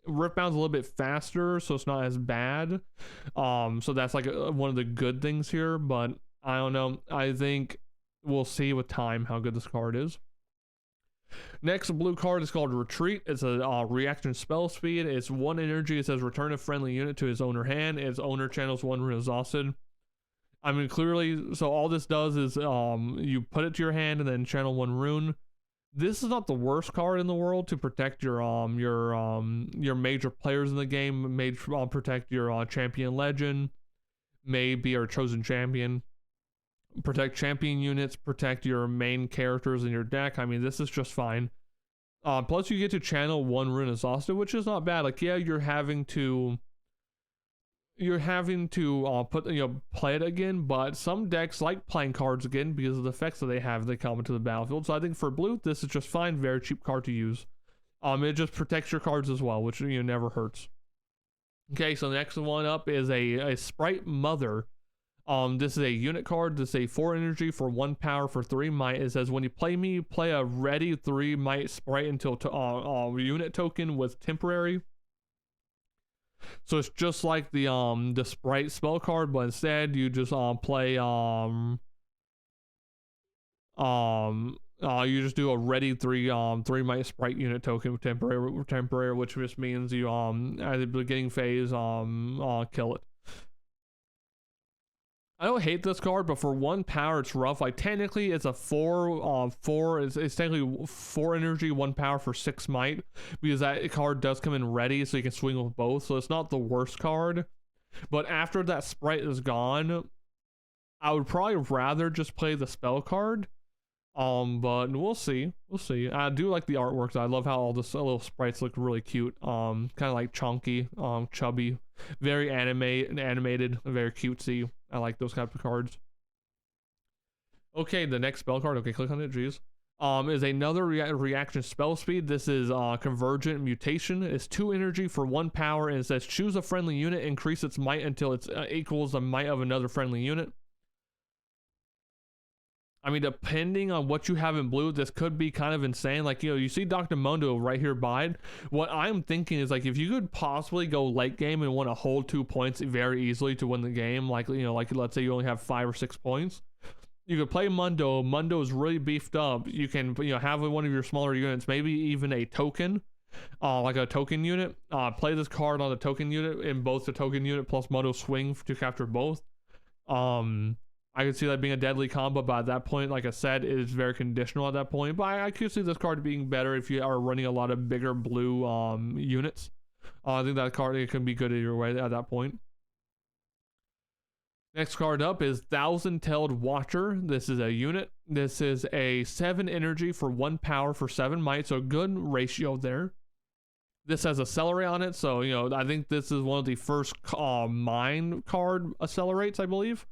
Riftbound's a little bit faster, so it's not as bad. So that's like one of the good things here, but I don't know. I think we'll see with time how good this card is. Next blue card is called Retreat. It's a reaction spell speed. It's 1 energy. It says return a friendly unit to his owner hand. Its owner channels 1 when exhausted. I mean, clearly, so all this does is you put it to your hand and then channel 1 rune. This is not the worst card in the world to protect your major players in the game. Made protect your champion legend, maybe your chosen champion. Protect champion units, protect your main characters in your deck. I mean, this is just fine. Plus, you get to channel 1 rune exhausted, which is not bad. Like, yeah, you're having to put play it again, but some decks like playing cards again because of the effects that they have. They come into the battlefield. So I think for blue, this is just fine. Very cheap card to use. It just protects your cards as well, which never hurts. Okay, so the next one up is a Sprite Mother. This is a unit card. This is a 4 energy for 1 power for 3 might. It says when you play me, play a ready 3 might sprite until unit token with temporary. So it's just like the sprite spell card, but instead you just play you just do a ready 3 might sprite unit token with temporary, which just means you at the beginning phase kill it. I don't hate this card, but for 1 power, it's rough. Like, technically, it's a 4, it's technically 4 energy, 1 power for 6 might, because that card does come in ready, so you can swing with both, so it's not the worst card. But after that sprite is gone, I would probably rather just play the spell card. But we'll see. I do like the artwork. I love how all the little sprites look really cute. Kind of like chunky, chubby, very animated, very cutesy. I like those type of cards. Okay, the next spell card. Okay, click on it. Jeez. Is another reaction spell speed. This is Convergent Mutation. It's 2 energy for 1 power, and it says choose a friendly unit, increase its might until it equals the might of another friendly unit. I mean, depending on what you have in blue, this could be kind of insane. Like, you see Dr. Mundo right here by it. What I'm thinking is, like, if you could possibly go late game and want to hold 2 points very easily to win the game, like, like let's say you only have 5 or 6 points, you could play Mundo. Mundo is really beefed up. You can, have one of your smaller units, maybe even a token, like a token unit. Play this card on the token unit, in both the token unit plus Mundo swing to capture both. I could see that being a deadly combo, but at that point, like I said, it is very conditional at that point. But I could see this card being better if you are running a lot of bigger blue units. I think that card, it can be good either way at that point. Next card up is Thousand-Tailed Watcher. This is a unit. This is a 7 energy for 1 power for 7 might, so good ratio there. This has Accelerate on it, so I think this is one of the first mine card accelerates, I believe.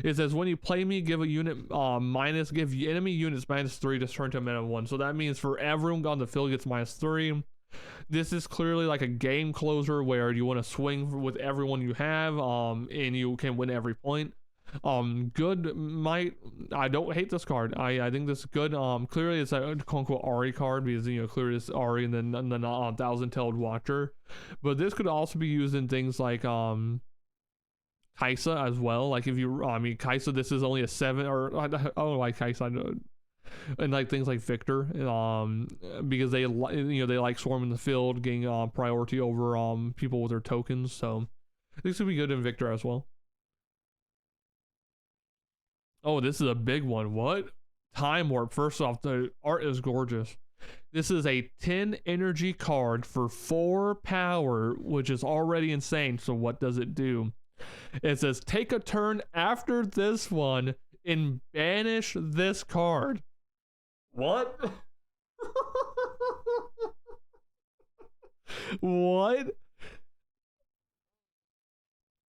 It says when you play me, give a unit give enemy units -3 to turn to a -1. So that means for everyone on the field gets -3. This is clearly like a game closer where you want to swing with everyone you have, and you can win every point. Good might. I don't hate this card. I think this is good. Clearly it's a quote-unquote Ari card because clearly it's Ari and then the Thousand-Tailed Watcher. But this could also be used in things like Kaisa as well. Like if you, Kaisa, this is only a 7, or I don't like Kaisa, and like things like Victor, because they they like swarming the field, getting priority over people with their tokens. So this would be good in Victor as well. Oh, this is a big one. What? Time Warp. First off, the art is gorgeous. This is a 10 energy card for 4 power, which is already insane. So what does it do? It says take a turn after this one and banish this card. What? What?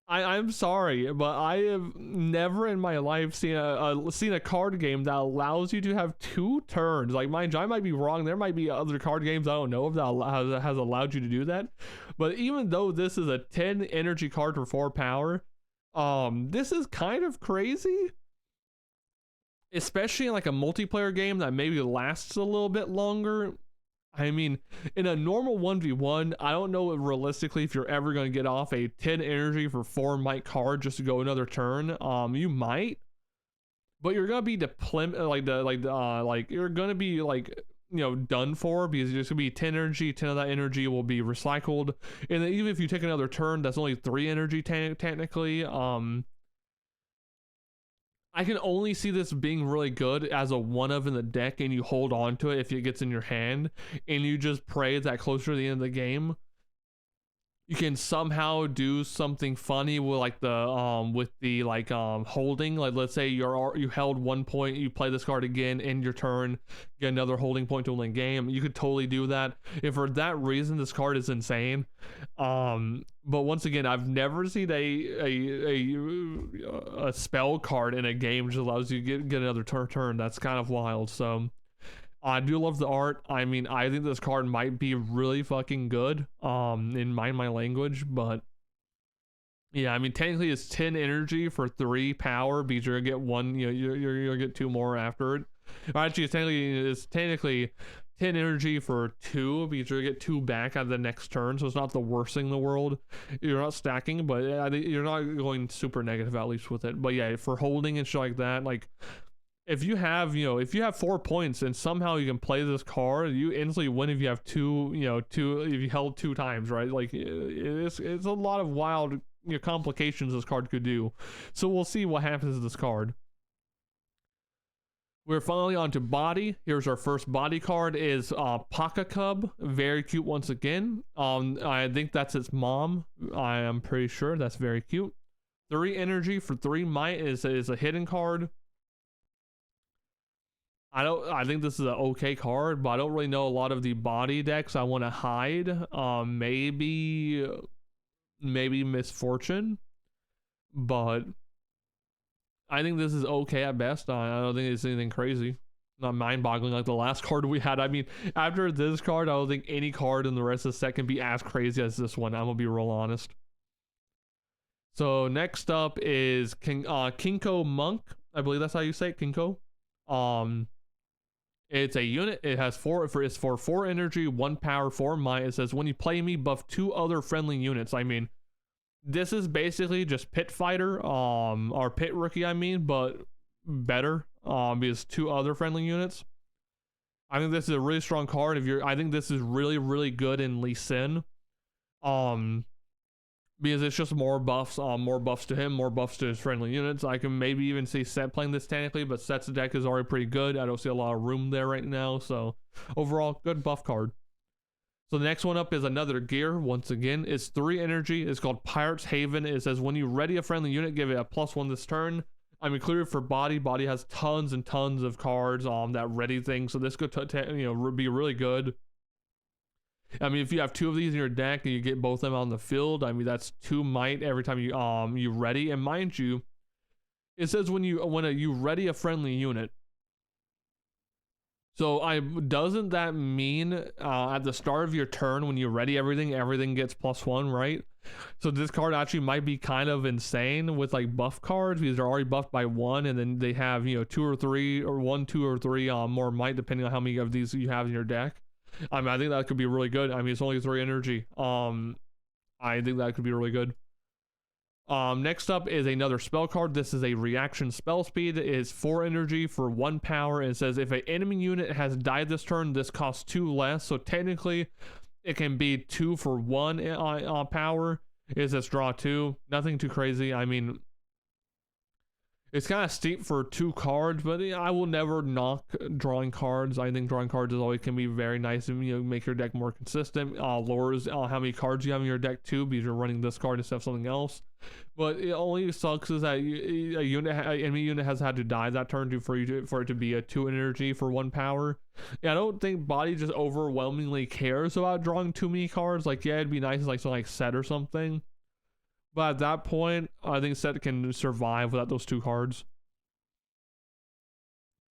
I'm sorry, but I have never in my life seen a card game that allows you to have 2 turns. Like, mind you, I might be wrong. There might be other card games I don't know if that has allowed you to do that. But even though this is a 10 energy card for 4 power, this is kind of crazy. Especially in like a multiplayer game that maybe lasts a little bit longer. I mean, in a normal 1v1, I don't know realistically if you're ever going to get off a 10 energy for 4 might card just to go another turn. You might, but you're going to be you're going to be done for, because there's going to be 10 energy, 10 of that energy will be recycled. And then even if you take another turn, that's only 3 energy technically. I can only see this being really good as a one of in the deck, and you hold on to it if it gets in your hand, and you just pray that closer to the end of the game, you can somehow do something funny with like the holding. Like, let's say you held 1 point, you play this card again in your turn, get another holding point to win the game. You could totally do that. If for that reason this card is insane. But once again, I've never seen a spell card in a game which allows you to get another turn. That's kind of wild. So I do love the art. I mean, I think this card might be really fucking good, in my language, but yeah, I mean, technically it's 10 energy for 3 power, because you're gonna get one, you know, you're gonna get 2 more after it. Or actually, it's technically 10 energy for 2, because you're gonna get 2 back out of the next turn, so it's not the worst thing in the world. You're not stacking, but I think you're not going super negative, at least with it. But yeah, for holding and shit like that, like, if you have 4 points and somehow you can play this card, you instantly win if you have if you held 2 times, right? Like, it's a lot of wild complications this card could do. So we'll see what happens to this card. We're finally on to body. Here's our first body card is Paka Cub. Very cute once again. I think that's its mom. I am pretty sure that's very cute. 3 energy for 3 might is a hidden card. I think this is an okay card, but I don't really know a lot of the body decks I want to hide. Maybe Misfortune, but I think this is okay at best. I don't think it's anything crazy, not mind-boggling like the last card we had. I mean, after this card, I don't think any card in the rest of the set can be as crazy as this one. I'm gonna be real honest. So next up is Kinko Monk. I believe that's how you say it, Kinko. It's a unit. It has it's for 4 energy, 1 power, 4 might. It says when you play me, buff 2 other friendly units. I mean, this is basically just Pit Fighter, or Pit Rookie, I mean, but better, because 2 other friendly units. I think this is a really strong card. I think this is really, really good in Lee Sin. Because it's just more buffs to him, more buffs to his friendly units. I can maybe even see Set playing this technically, but Set's deck is already pretty good. I don't see a lot of room there right now, so overall, good buff card. So the next one up is another gear. Once again, it's 3 energy. It's called Pirate's Haven. It says when you ready a friendly unit, give it a +1 this turn. I mean, clearly for body has tons and tons of cards that ready thing, so this could be really good. I mean, if you have 2 of these in your deck and you get both of them on the field, I mean, that's 2 might every time you ready. And mind you, it says when you ready a friendly unit. So doesn't that mean at the start of your turn when you ready everything gets +1, right? So this card actually might be kind of insane with like buff cards, because they're already buffed by 1, and then they have 2 or 3 or 1, 2 or 3 more might, depending on how many of these you have in your deck. I mean, I think that could be really good. I mean, it's only 3 energy. I think that could be really good. Next up is another spell card. This is a reaction spell speed. It is 4 energy for 1 power. And it says if an enemy unit has died this turn, this costs 2 less. So technically, it can be 2 for 1 power. It says draw 2. Nothing too crazy. I mean, it's kind of steep for 2 cards, but I will never knock drawing cards. I think drawing cards always can be very nice and make your deck more consistent. Lowers how many cards you have in your deck too, because you're running this card instead of something else. But it only sucks is that an enemy unit has had to die that turn for it to be a 2 energy for 1 power. Yeah, I don't think body just overwhelmingly cares about drawing too many cards. Like, yeah, it'd be nice like something like Set or something. But at that point, I think Set can survive without those 2 cards.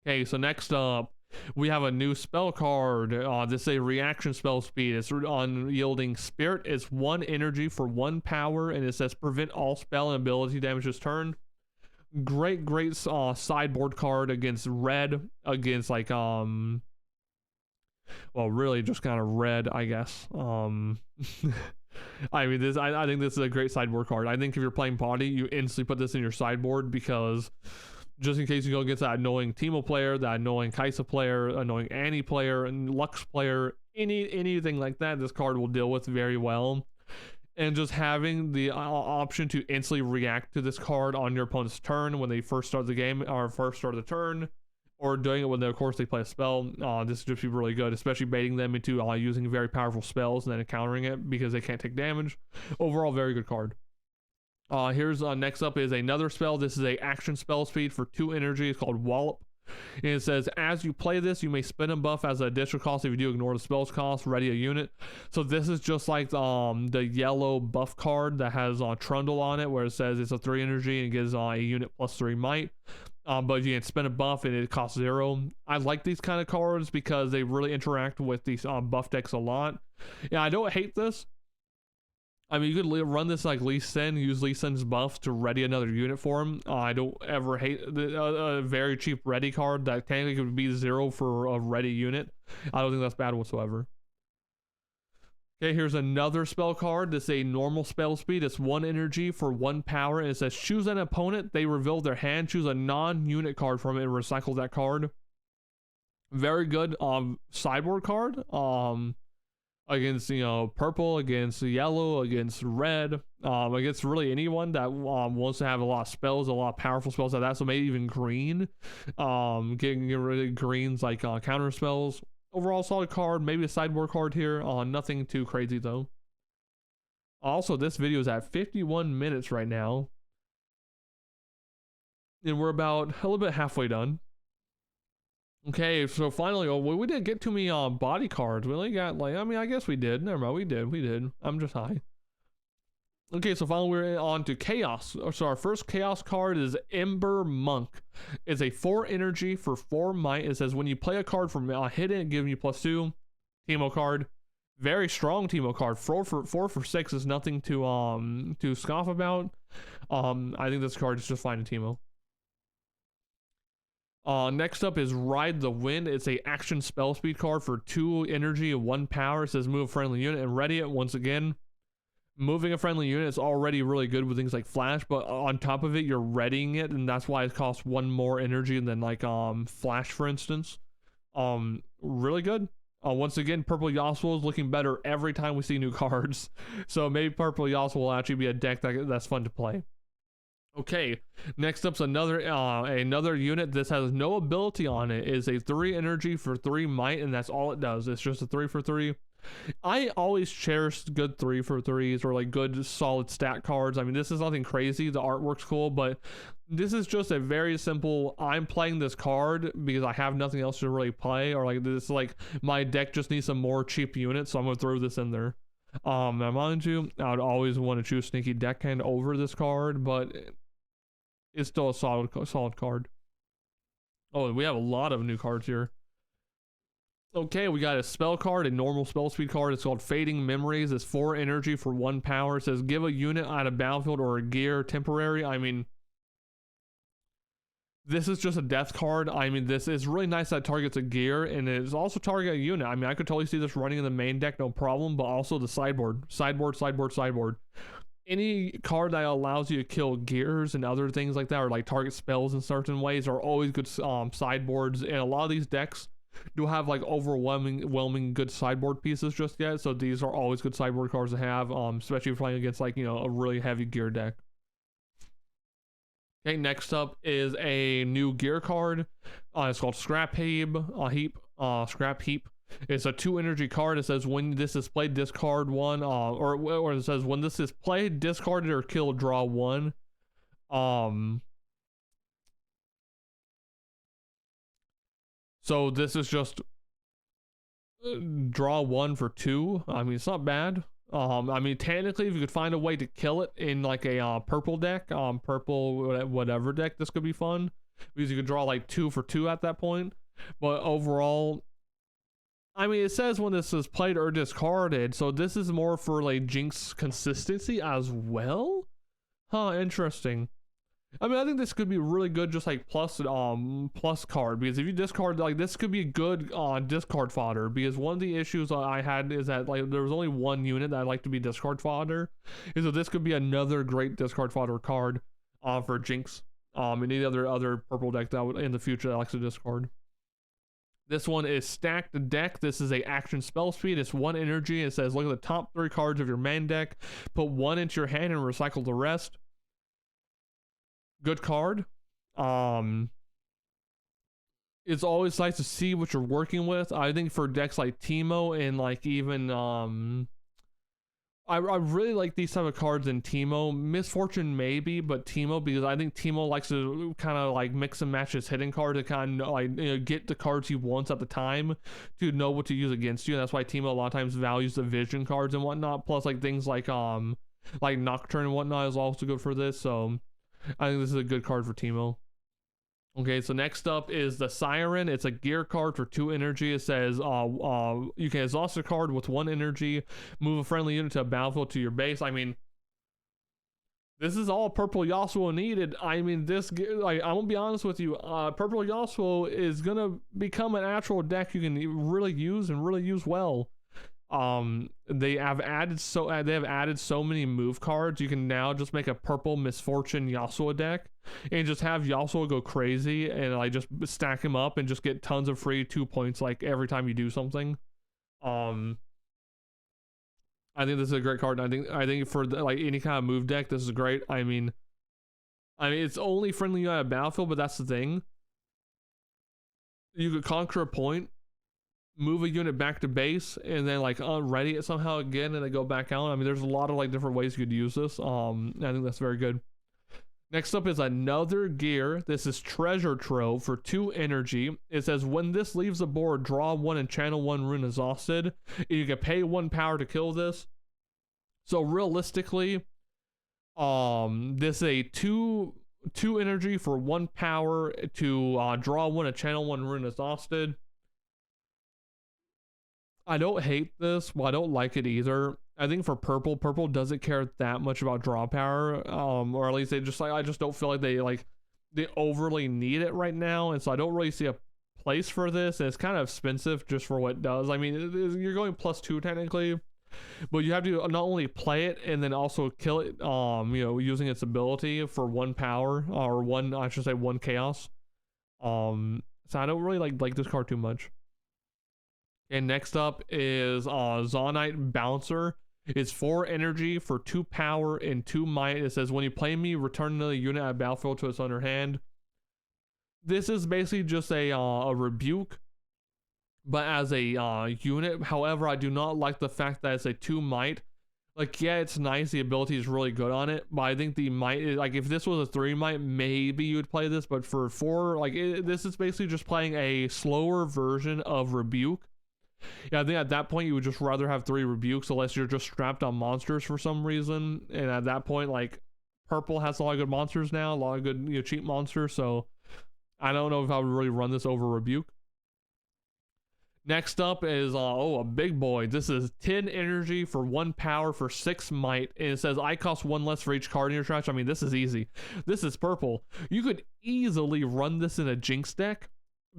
Okay, so next up, we have a new spell card. This is a reaction spell speed. It's unyielding Spirit. It's 1 energy for 1 power, and it says prevent all spell and ability damage this turn. Great sideboard card against red, against like well, really just kind of red, I guess. I mean, I think this is a great sideboard card. I think if you're playing body, you instantly put this in your sideboard, because just in case you go against that annoying Teemo player, that annoying Kaisa player, annoying Annie player, and Lux player, anything like that, this card will deal with very well. and just having the option to instantly react to this card on your opponent's turn when they first start the game or first start of the turn, or doing it when they, of course, they play a spell. This would just be really good, especially baiting them into using very powerful spells and then countering it because they can't take damage. Overall, very good card. Here's next up is another spell. This is a action spell speed for 2 energy. It's called Wallop. And it says, as you play this, you may spend a buff as an additional cost. If you do, ignore the spell's cost. Ready a unit. So this is just like the yellow buff card that has Trundle on it, where it says it's a 3 energy and it gives a unit plus 3 might. But you can spend a buff and it costs 0. I like these kind of cards because they really interact with these buff decks a lot. Yeah, I don't hate this. I mean, you could run this like Lee Sin, use Lee Sin's buff to ready another unit for him. I don't ever hate a very cheap ready card that technically could be 0 for a ready unit. I don't think that's bad whatsoever. Okay, here's another spell card. This is a normal spell speed. It's 1 energy for 1 power. And it says, choose an opponent. They reveal their hand. Choose a non-unit card from it and recycle that card. Very good sideboard card. Against, you know, purple, against yellow, against red, against really anyone that wants to have a lot of spells, a lot of powerful spells like that. So maybe even green, getting rid of greens like counter spells. Overall solid card, maybe a sideboard card here. Nothing too crazy though. Also, this video is at 51 minutes right now, and we're about a little bit halfway done. Okay, so finally, we didn't get too many body cards. We only got, like, I mean, I guess we did. Never mind, we did. I'm just high. Okay, so finally we're on to Chaos. So our first Chaos card is Ember Monk. It's a 4 energy for 4 might. It says when you play a card from hidden, giving you +2. Teemo card. Very strong Teemo card. 4 for 6 is nothing to scoff about. I think this card is just fine in Teemo. Next up is Ride the Wind. It's a action spell speed card for 2 energy and 1 power. It says move a friendly unit and ready it. Once again, moving a friendly unit is already really good with things like flash, but on top of it, you're readying it, and that's why it costs 1 more energy than like flash, for instance. Really good. Once again, Purple Yasuo is looking better every time we see new cards. So maybe Purple Yasuo will actually be a deck that's fun to play. Okay, next up's another unit. This has no ability on it. It is a 3 energy for 3 might, and that's all it does. It's just a 3 for 3. I always cherish good 3 for 3s or like good solid stat cards. I mean, this is nothing crazy. The artwork's cool, but this is just a very simple, I'm playing this card because I have nothing else to really play, or like this, like my deck just needs some more cheap units, so I'm gonna throw this in there. Now mind you, I would always want to choose Sneaky Deckhand over this card, but it's still a solid card. Oh, and we have a lot of new cards here. Okay, we got a spell card, a normal spell speed card. It's called Fading Memories. It's 4 energy for 1 power. It says give a unit out of battlefield or a gear temporary. I mean, this is just a death card. I mean, this is really nice that it targets a gear, and it is also target a unit. I mean, I could totally see this running in the main deck, no problem, but also the sideboard. Any card that allows you to kill gears and other things like that, or like target spells in certain ways, are always good sideboards. And a lot of these decks do have like overwhelming good sideboard pieces just yet, so these are always good sideboard cards to have, especially if you're playing against like, you know, a really heavy gear deck. Okay, next up is a new gear card. It's called Scrap Heap. Scrap Heap. It's a 2 energy card. It says when this is played, discard 1. Or it says when this is played, discarded or killed, draw 1. So this is just draw 1 for 2. I mean, it's not bad. I mean, technically, if you could find a way to kill it in like a purple deck, purple whatever deck, this could be fun because you could draw like 2 for 2 at that point. But overall, I mean, it says when this is played or discarded, so this is more for like Jinx consistency as well. Huh, interesting. I mean, I think this could be really good, just like plus card, because if you discard, like, this could be a good discard fodder, because one of the issues I had is that like there was only 1 unit that I like to be discard fodder, and so this could be another great discard fodder card for Jinx and any other purple deck that would in the future that likes to discard. This one is Stack the Deck. This is a action spell speed. It's 1 energy. It says look at the top 3 cards of your main deck, put 1 into your hand and recycle the rest. Good card. It's always nice to see what you're working with. I think for decks like Teemo and like even I really like these type of cards in Teemo. Misfortune maybe, but Teemo, because I think Teemo likes to kind of like mix and match his hidden card to kind of like, you know, get the cards he wants at the time to know what to use against you. And that's why Teemo a lot of times values the vision cards and whatnot. Plus like things like Nocturne and whatnot is also good for this. So I think this is a good card for Teemo. Okay, so next up is the Siren. It's a gear card for 2 energy. It says you can exhaust a card with 1 energy, move a friendly unit to a battlefield to your base. I mean, this is all purple Yasuo needed. I mean, this, like, I won't be honest with you, purple Yasuo is gonna become an actual deck you can really use and really use well. They have added so many move cards. You can now just make a purple Misfortune Yasuo deck and just have Yasuo go crazy and like just stack him up and just get tons of free 2 points like every time you do something. I think this is a great card. I think for like any kind of move deck, this is great. I mean it's only friendly on a battlefield, but that's the thing. You could conquer a point, move a unit back to base, and then like unready it somehow again and then go back out. I mean, there's a lot of like different ways you could use this. I think that's very good. Next up is another gear. This is Treasure Trove for 2 energy. It says when this leaves the board, draw 1 and channel 1 rune exhausted. And you can pay 1 power to kill this. So realistically, this is a 2 energy for 1 power to draw 1 and channel 1 rune exhausted. I don't hate this. Well, I don't like it either. I think for purple doesn't care that much about draw power, or at least they just like, I just don't feel like they overly need it right now, and so I don't really see a place for this. And it's kind of expensive just for what it does. I mean, you're going +2 technically, but you have to not only play it and then also kill it, you know, using its ability for 1 power or 1, I should say 1 chaos. So I don't really like this card too much. And next up is Zonite Bouncer. It's 4 energy for 2 power and 2 might. It says when you play me, return another unit at battlefield to its under hand. This is basically just a rebuke, but as a unit. However, I do not like the fact that it's a 2 might. Like, yeah, it's nice. The ability is really good on it, but I think the might is, like, if this was a 3 might, maybe you would play this. But for 4, like, this is basically just playing a slower version of rebuke. Yeah, I think at that point you would just rather have 3 rebukes unless you're just strapped on monsters for some reason. And at that point, like, purple has a lot of good monsters now, a lot of good, you know, cheap monsters. So I don't know if I would really run this over rebuke. Next up is a big boy. This is 10 energy for 1 power for 6 might, and it says I cost 1 less for each card in your trash. I mean, this is easy. This is purple. You could easily run this in a Jinx deck,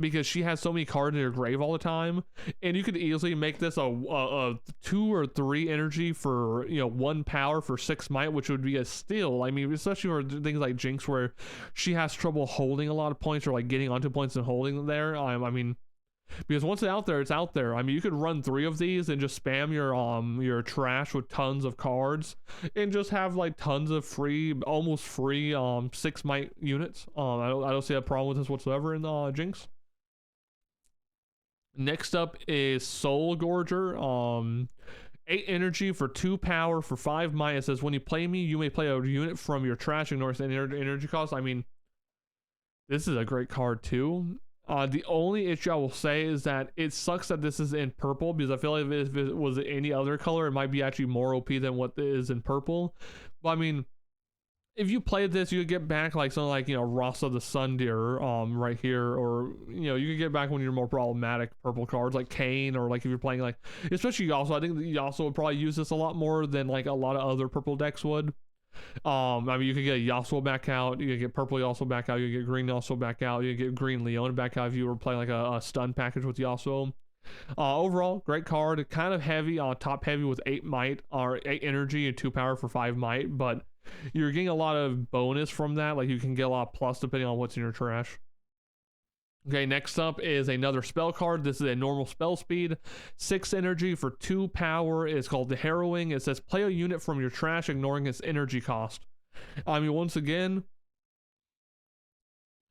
because she has so many cards in her grave all the time, and you could easily make this a 2 or 3 energy for, you know, 1 power for 6 might, which would be a steal. I mean, especially for things like Jinx where she has trouble holding a lot of points or like getting onto points and holding them there. I mean, because once it's out there, it's out there. I mean, you could run 3 of these and just spam your trash with tons of cards and just have like tons of free, almost free 6 might units. I don't see a problem with this whatsoever in Jinx. Next up is Soul Gorger. 8 energy for 2 power for 5 might. It says when you play me, you may play a unit from your trash, ignore its energy cost. I mean, this is a great card too. The only issue I will say is that it sucks that this is in purple, because I feel like if it was any other color, it might be actually more OP than what is in purple. But I mean, if you played this, you could get back like something like, you know, Rasa the Sundeer right here, or, you know, you could get back one of your more problematic purple cards like Kane, or like if you're playing like, especially Yasuo. I think Yasuo would probably use this a lot more than like a lot of other purple decks would. I mean, you could get Yasuo back out, you could get purple Yasuo back out, you could get green Yasuo back out, you could get green Leona back out if you were playing like a stun package with Yasuo. Overall, great card. Kind of heavy, top heavy with 8 might or 8 energy and 2 power for 5 might, but you're getting a lot of bonus from that. Like, you can get a lot of plus depending on what's in your trash. Okay, next up is another spell card. This is a normal spell speed, 6 energy for 2 power. It's called the Harrowing. It says play a unit from your trash, ignoring its energy cost. I mean, once again,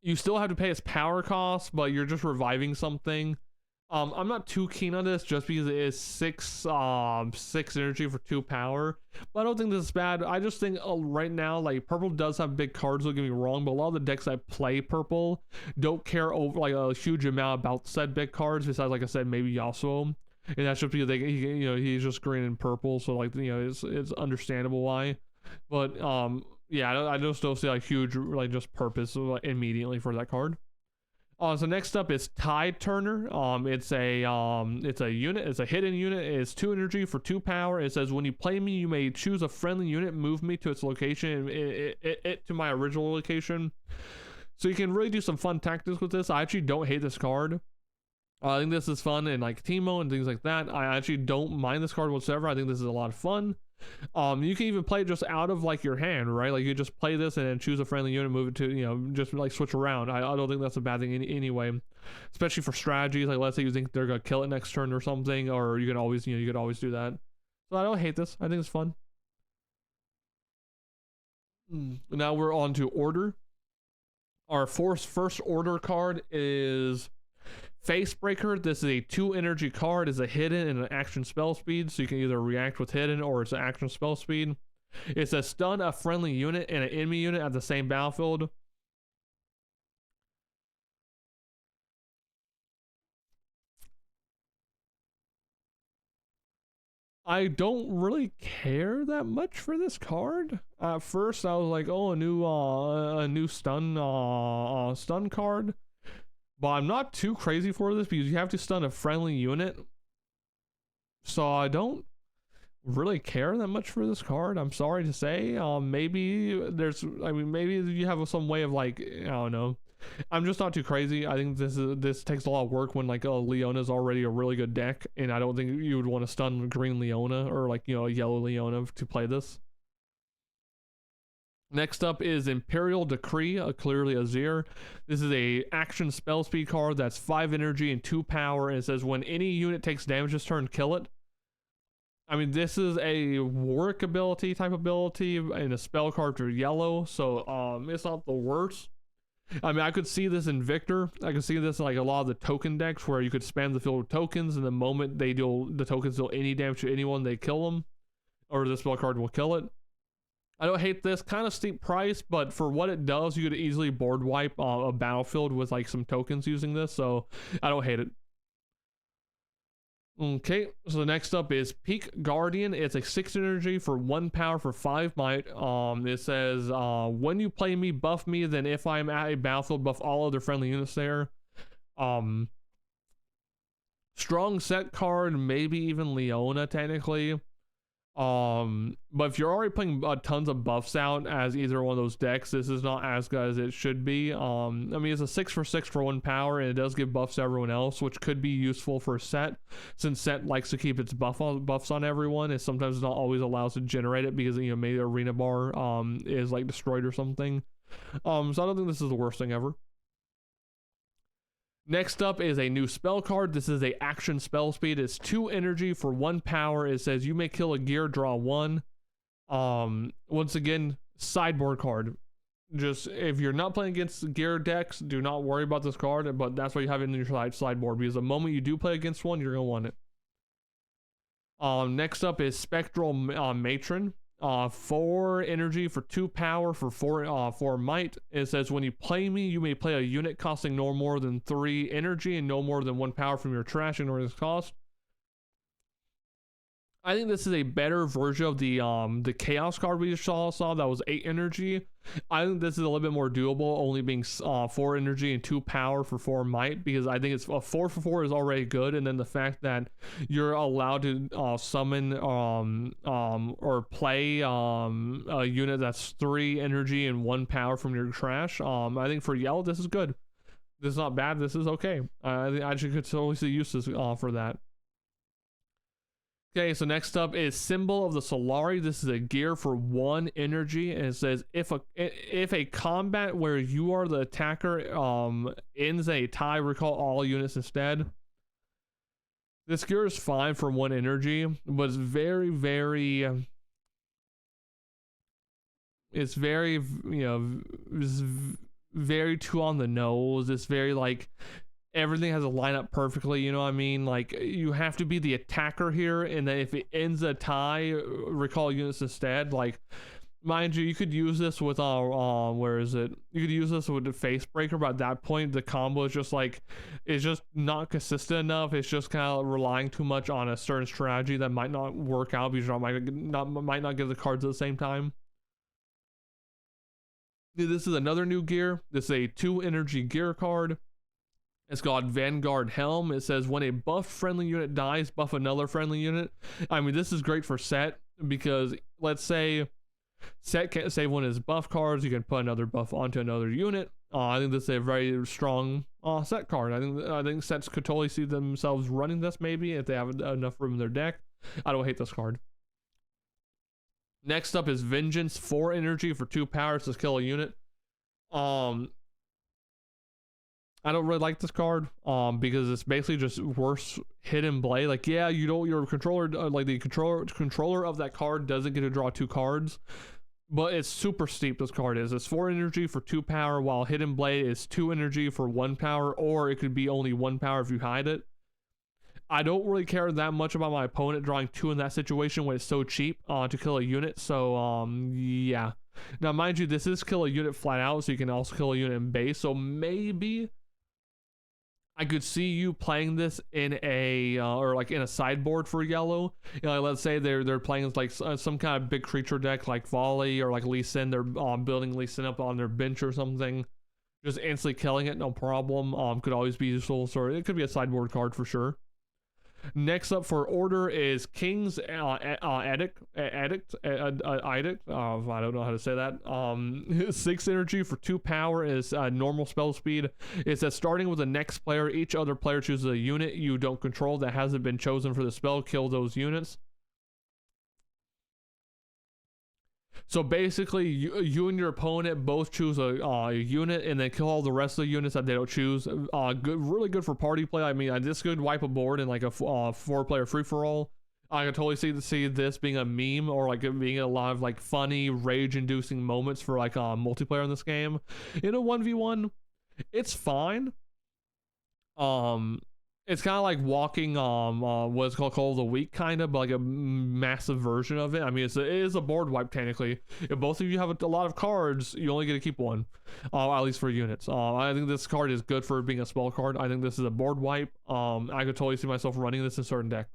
you still have to pay its power cost, but you're just reviving something. I'm not too keen on this just because it is 6 energy for 2 power, but I don't think this is bad. I just think right now, like, purple does have big cards, don't get me wrong, but a lot of the decks I play purple don't care over like a huge amount about said big cards, besides, like I said, maybe Yasuo, and that's just because he's just green and purple, so like, it's understandable why. But yeah, I just don't see a huge like just purpose immediately for that card. So next up is Tide Turner. It's a unit. It's a hidden unit. It's 2 energy for 2 power. It says when you play me, you may choose a friendly unit, move me to its location, it to my original location. So you can really do some fun tactics with this. I actually don't hate this card. I think this is fun in like Teemo and things like that. I actually don't mind this card whatsoever. I think this is a lot of fun. You can even play it just out of like your hand, right? Like you just play this and then choose a friendly unit, move it to, just like switch around. I don't think that's a bad thing anyway, especially for strategies. Like let's say you think they're gonna kill it next turn or something, or you can always, you could always do that. So I don't hate this. I think it's fun. Now we're on to order. Our first order card is Facebreaker. This is a 2 energy card. Is a hidden and an action spell speed, so you can either react with hidden or it's an action spell speed. It says stun a friendly unit and an enemy unit at the same battlefield. I don't really care that much for this card. At first, I was like, "Oh, a new stun card." But I'm not too crazy for this because you have to stun a friendly unit. So I don't really care that much for this card. I'm sorry to say. Maybe you have some way of like, I don't know. I'm just not too crazy. I think this takes a lot of work when like Leona's already a really good deck, and I don't think you would want to stun green Leona or like a yellow Leona to play this. Next up is Imperial Decree, clearly a Zir. This is a action spell speed card that's 5 energy and 2 power, and it says when any unit takes damage this turn, kill it. I mean, this is a work ability type ability and a spell card for yellow, so it's not the worst. I mean, I could see this in Victor. I could see this in like a lot of the token decks where you could spam the field with tokens, and the moment the tokens deal any damage to anyone, they kill them, or the spell card will kill it. I don't hate this. Kind of steep price, but for what it does, you could easily board wipe a battlefield with like some tokens using this, so I don't hate it. Okay, so the next up is Peak Guardian. It's a 6 energy for 1 power for 5 might. It says when you play me, buff me, then if I'm at a battlefield, buff all other friendly units there. Strong set card, maybe even Leona technically. But if you're already putting tons of buffs out as either one of those decks, this is not as good as it should be. I mean, it's a 6 for 6 for 1 power, and it does give buffs to everyone else, which could be useful for Set, since Set likes to keep its buffs on everyone. It sometimes not always allows to generate it because maybe the arena bar is like destroyed or something. So I don't think this is the worst thing ever. Next up is a new spell card. This is a action spell speed. It's 2 energy for 1 power. It says you may kill a gear, draw 1. Once again, sideboard card. Just if you're not playing against gear decks, do not worry about this card, but that's why you have it in your sideboard, because the moment you do play against one, you're gonna want it. Next up is Spectral Matron. 4 energy for 2 power for 4 might. It says when you play me, you may play a unit costing no more than 3 energy and no more than 1 power from your trash in order to cost. I think this is a better version of the chaos card we just saw that was 8 energy. I think this is a little bit more doable, only being 4 energy and 2 power for 4 might, because I think it's 4 for 4 is already good, and then the fact that you're allowed to summon or play a unit that's 3 energy and 1 power from your trash. I think for yellow this is good. This is not bad. This is okay. I think I actually could totally see uses for that. Okay, so next up is Symbol of the Solari. This is a gear for 1 energy, and it says if a combat where you are the attacker ends a tie, recall all units instead. This gear is fine for 1 energy, but it's very, very it's very, it's very too on the nose. It's very like everything has to line up perfectly, you know what I mean? Like you have to be the attacker here, and then if it ends a tie, recall units instead. Like, mind you, you could use this with where is it? You could use this with the face breaker, but at that point the combo is just like, it's just not consistent enough. It's just kind of relying too much on a certain strategy that might not work out because you might not get the cards at the same time. This is another new gear. This is a 2 energy gear card. It's called Vanguard Helm. It says when a buff friendly unit dies, buff another friendly unit. I mean, this is great for Set because let's say Set can't save one of his buff cards. You can put another buff onto another unit. I think this is a very strong Set card. I think Sets could totally see themselves running this maybe if they have enough room in their deck. I don't hate this card. Next up is Vengeance, 4 energy for 2 powers to kill a unit. I don't really like this card because it's basically just worse hidden blade. Like, yeah, your controller, like the controller of that card doesn't get to draw 2 cards, but it's super steep. This card is. It's 4 energy for 2 power, while hidden blade is 2 energy for 1 power, or it could be only 1 power if you hide it. I don't really care that much about my opponent drawing 2 in that situation when it's so cheap to kill a unit. So yeah. Now mind you, this is kill a unit flat out, so you can also kill a unit in base. So maybe I could see you playing this in a or like in a sideboard for yellow. You know, like let's say they're playing like some kind of big creature deck like Volley or like Lee Sin. They're building Lee Sin up on their bench or something, just instantly killing it, no problem. Could always be useful. So it could be a sideboard card for sure. Next up for order is King's Edict. I don't know how to say that. 6 energy for 2 power is normal spell speed. It says starting with the next player, each other player chooses a unit you don't control that hasn't been chosen for the spell. Kill those units. So basically, you and your opponent both choose a unit and then kill all the rest of the units that they don't choose. Really good for party play. I mean, this could wipe a board in like a 4-player free-for-all. I could totally see this being a meme or like being a lot of like funny, rage-inducing moments for like multiplayer in this game. In a 1v1, it's fine. It's kind of like walking what's called Call of the Week, kind of, but like a massive version of it. I mean, it is a board wipe technically. If both of you have a lot of cards, you only get to keep one, at least for units. I think this card is good for being a spell card. I think this is a board wipe. I could totally see myself running this in certain decks.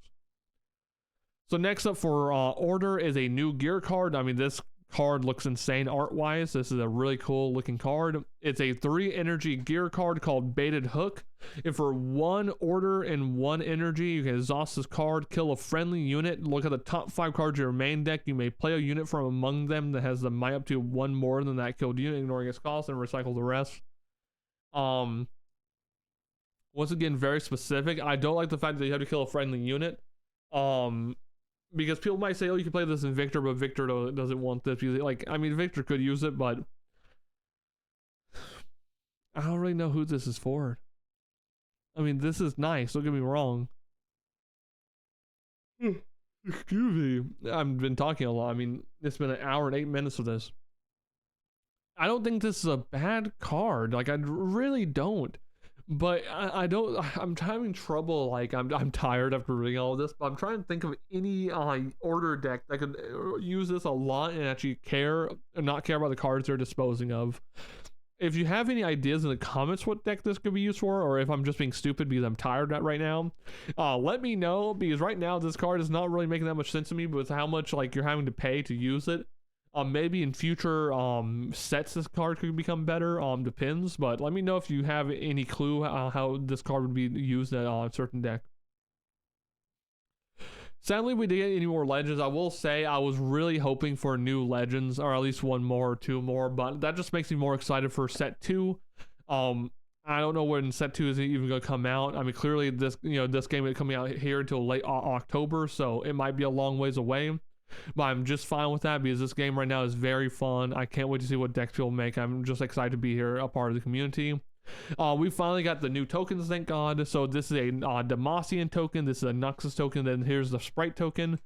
So next up for order is a new gear card. I mean, this card looks insane art-wise. This is a really cool looking card. It's a 3 energy gear card called Baited Hook. If for 1 order and 1 energy, you can exhaust this card, kill a friendly unit, look at the top 5 cards of your main deck. You may play a unit from among them that has the might up to 1 more than that killed unit, ignoring its cost, and recycle the rest. Once again, very specific. I don't like the fact that you have to kill a friendly unit. Because people might say, oh, you can play this in Victor, but Victor doesn't want this. Because, like, I mean, Victor could use it, but I don't really know who this is for. I mean, this is nice, don't get me wrong. Excuse me. I've been talking a lot. I mean, it's been 1 hour and 8 minutes of this. I don't think this is a bad card. Like, I really don't. But I'm having trouble. Like, I'm tired after reading all of this, but I'm trying to think of any order deck that could use this a lot and actually not care about the cards they're disposing of. If you have any ideas in the comments what deck this could be used for, or if I'm just being stupid because I'm tired right now, let me know, because right now this card is not really making that much sense to me with how much like you're having to pay to use it. Maybe in future sets this card could become better, depends, but let me know if you have any clue how this card would be used in a certain deck. Sadly, we didn't get any more legends. I will say I was really hoping for new legends, or at least 1 more or 2 more, but that just makes me more excited for set 2. I I don't know when set 2 is even going to come out. I mean, clearly this this game is coming out here until late October, so it might be a long ways away. But I'm just fine with that because this game right now is very fun. I can't wait to see what decks people make. I'm just excited to be here, a part of the community. We finally got the new tokens, thank God. So this is a Demacian token. This is a Nuxus token. Then here's the Sprite token.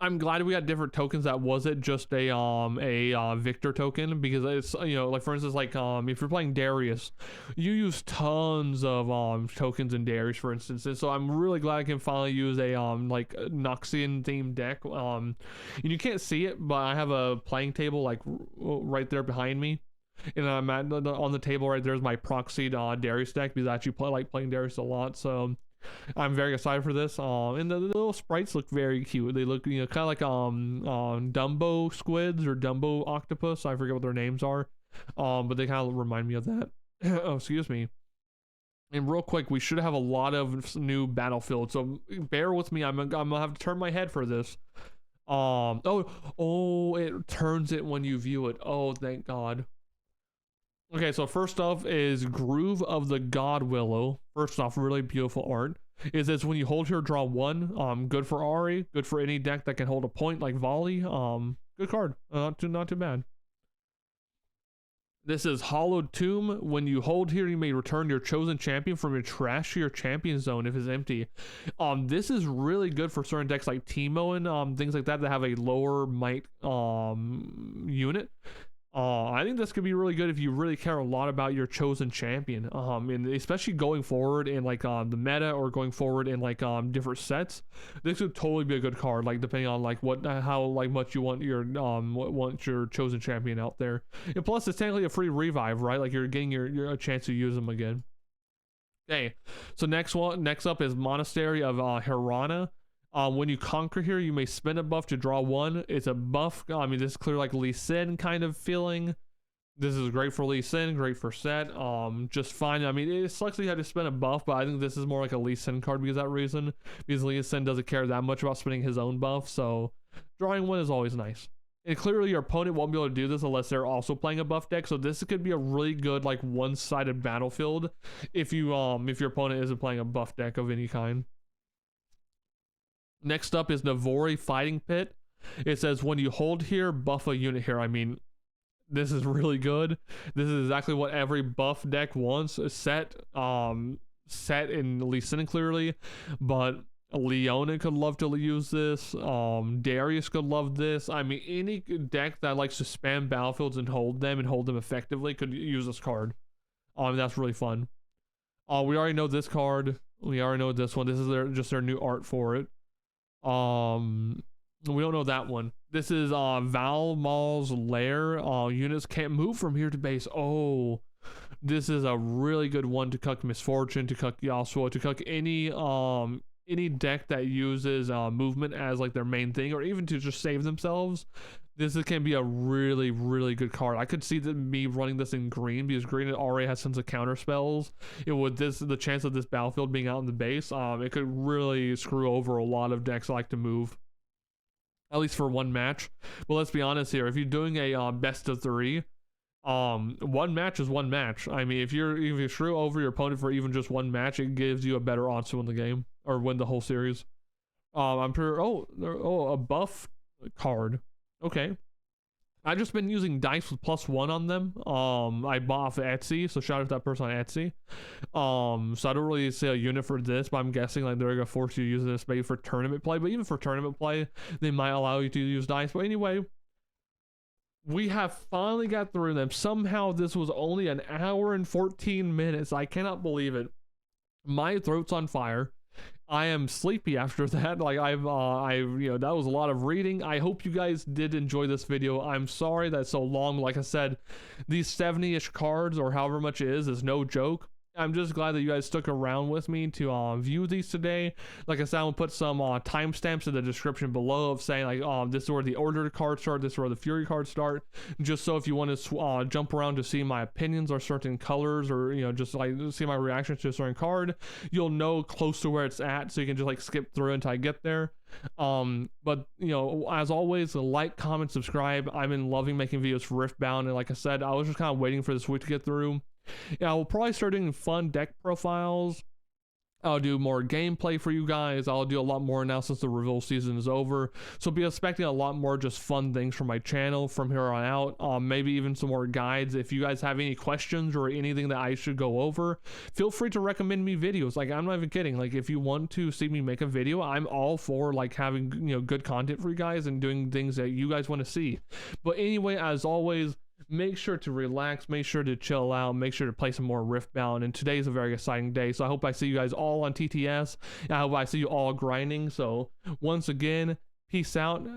I'm glad we got different tokens. That wasn't just a Victor token, because it's, like for instance, like if you're playing Darius, you use tons of tokens in Darius, for instance. And so I'm really glad I can finally use a like Noxian themed deck. And you can't see it, but I have a playing table like right there behind me. And I'm on the table right there's my proxied Darius deck, because I actually like playing Darius a lot. So I'm very excited for this. And the little sprites look very cute. They look, kind of like Dumbo squids or Dumbo octopus. I forget what their names are. But they kind of remind me of that. Oh, excuse me. And real quick, we should have a lot of new battlefield, so bear with me. I'm gonna have to turn my head for this. Oh, it turns it when you view it. Oh, thank God. Okay, so first off is Groove of the God Willow. First off, really beautiful art. Is this when you hold here, draw 1. Good for Ari. Good for any deck that can hold a point like Volley. Good card. Not too bad. This is Hollowed Tomb. When you hold here, you may return your chosen champion from your trash to your champion zone if it's empty. This is really good for certain decks like Teemo and things like that have a lower might unit. I think this could be really good if you really care a lot about your chosen champion, and especially going forward in like the meta, or going forward in like different sets. This would totally be a good card, like depending on like how like much you want your chosen champion out there. And plus, it's technically a free revive, right? Like you're getting a chance to use them again. Okay, so next up is Monastery of Hirana. When you conquer here, you may spend a buff to draw 1. It's a buff. I mean, this is clear like Lee Sin kind of feeling. This is great for Lee Sin, great for Set. Just fine. I mean, it sucks that you had to spend a buff, but I think this is more like a Lee Sin card because of that reason. Because Lee Sin doesn't care that much about spending his own buff, so drawing 1 is always nice. And clearly your opponent won't be able to do this unless they're also playing a buff deck, so this could be a really good like one-sided battlefield if your opponent isn't playing a buff deck of any kind. Next up is Navori Fighting Pit. It says when you hold here, buff a unit here. I mean, this is really good. This is exactly what every buff deck wants. Set in Lee Sin clearly, but Leona could love to use this. Darius could love this. I mean, any deck that likes to spam battlefields and hold them effectively could use this card. That's really fun. We already know this card. We already know this one. This is just their new art for it. We don't know that one. This is Val Maul's Lair. Units can't move from here to base. Oh, this is a really good one to cuck Misfortune, to cuck Yasuo, to cuck any deck that uses movement as like their main thing, or even to just save themselves. This can be a really, really good card. I could see me running this in green, because green already has tons of counter spells. The chance of this battlefield being out in the base, it could really screw over a lot of decks that like to move, at least for one match. But let's be honest here. If you're doing a best of 3, one match is one match. I mean, if you screw over your opponent for even just one match, it gives you a better odds to win the game or win the whole series. I'm pretty. A buff card. Okay. I've just been using dice with +1 on them. I bought off of Etsy, so shout out to that person on Etsy. So I don't really see a unit for this, but I'm guessing like they're gonna force you to use this maybe for tournament play. But even for tournament play, they might allow you to use dice. But anyway, we have finally got through them. Somehow this was only an hour and 14 minutes. I cannot believe it. My throat's on fire. I am sleepy after that. Like that was a lot of reading. I hope you guys did enjoy this video. I'm sorry that's so long. Like I said, these 70-ish cards or however much it is no joke. I'm just glad that you guys stuck around with me to view these today. Like I said, I'm gonna put some timestamps in the description below of saying like this is where the ordered cards start, this is where the fury cards start, just so if you want to jump around to see my opinions on certain colors, or just like see my reactions to a certain card, you'll know close to where it's at, so you can just like skip through until I get there. But as always, like, comment, subscribe. I've been loving making videos for Riftbound, and like I said, I was just kind of waiting for this week to get through. Yeah, we'll probably start doing fun deck profiles. I'll do more gameplay for you guys. I'll do a lot more now since the reveal season is over. So be expecting a lot more just fun things from my channel from here on out. Maybe even some more guides. If you guys have any questions or anything that I should go over, feel free to recommend me videos. Like, I'm not even kidding. Like, if you want to see me make a video, I'm all for like having, you know, good content for you guys and doing things that you guys want to see. But anyway, as always, make sure to relax, make sure to chill out, make sure to play some more Riftbound. And today is a very exciting day, so I hope I see you guys all on TTS. I hope I see you all grinding. So once again, peace out.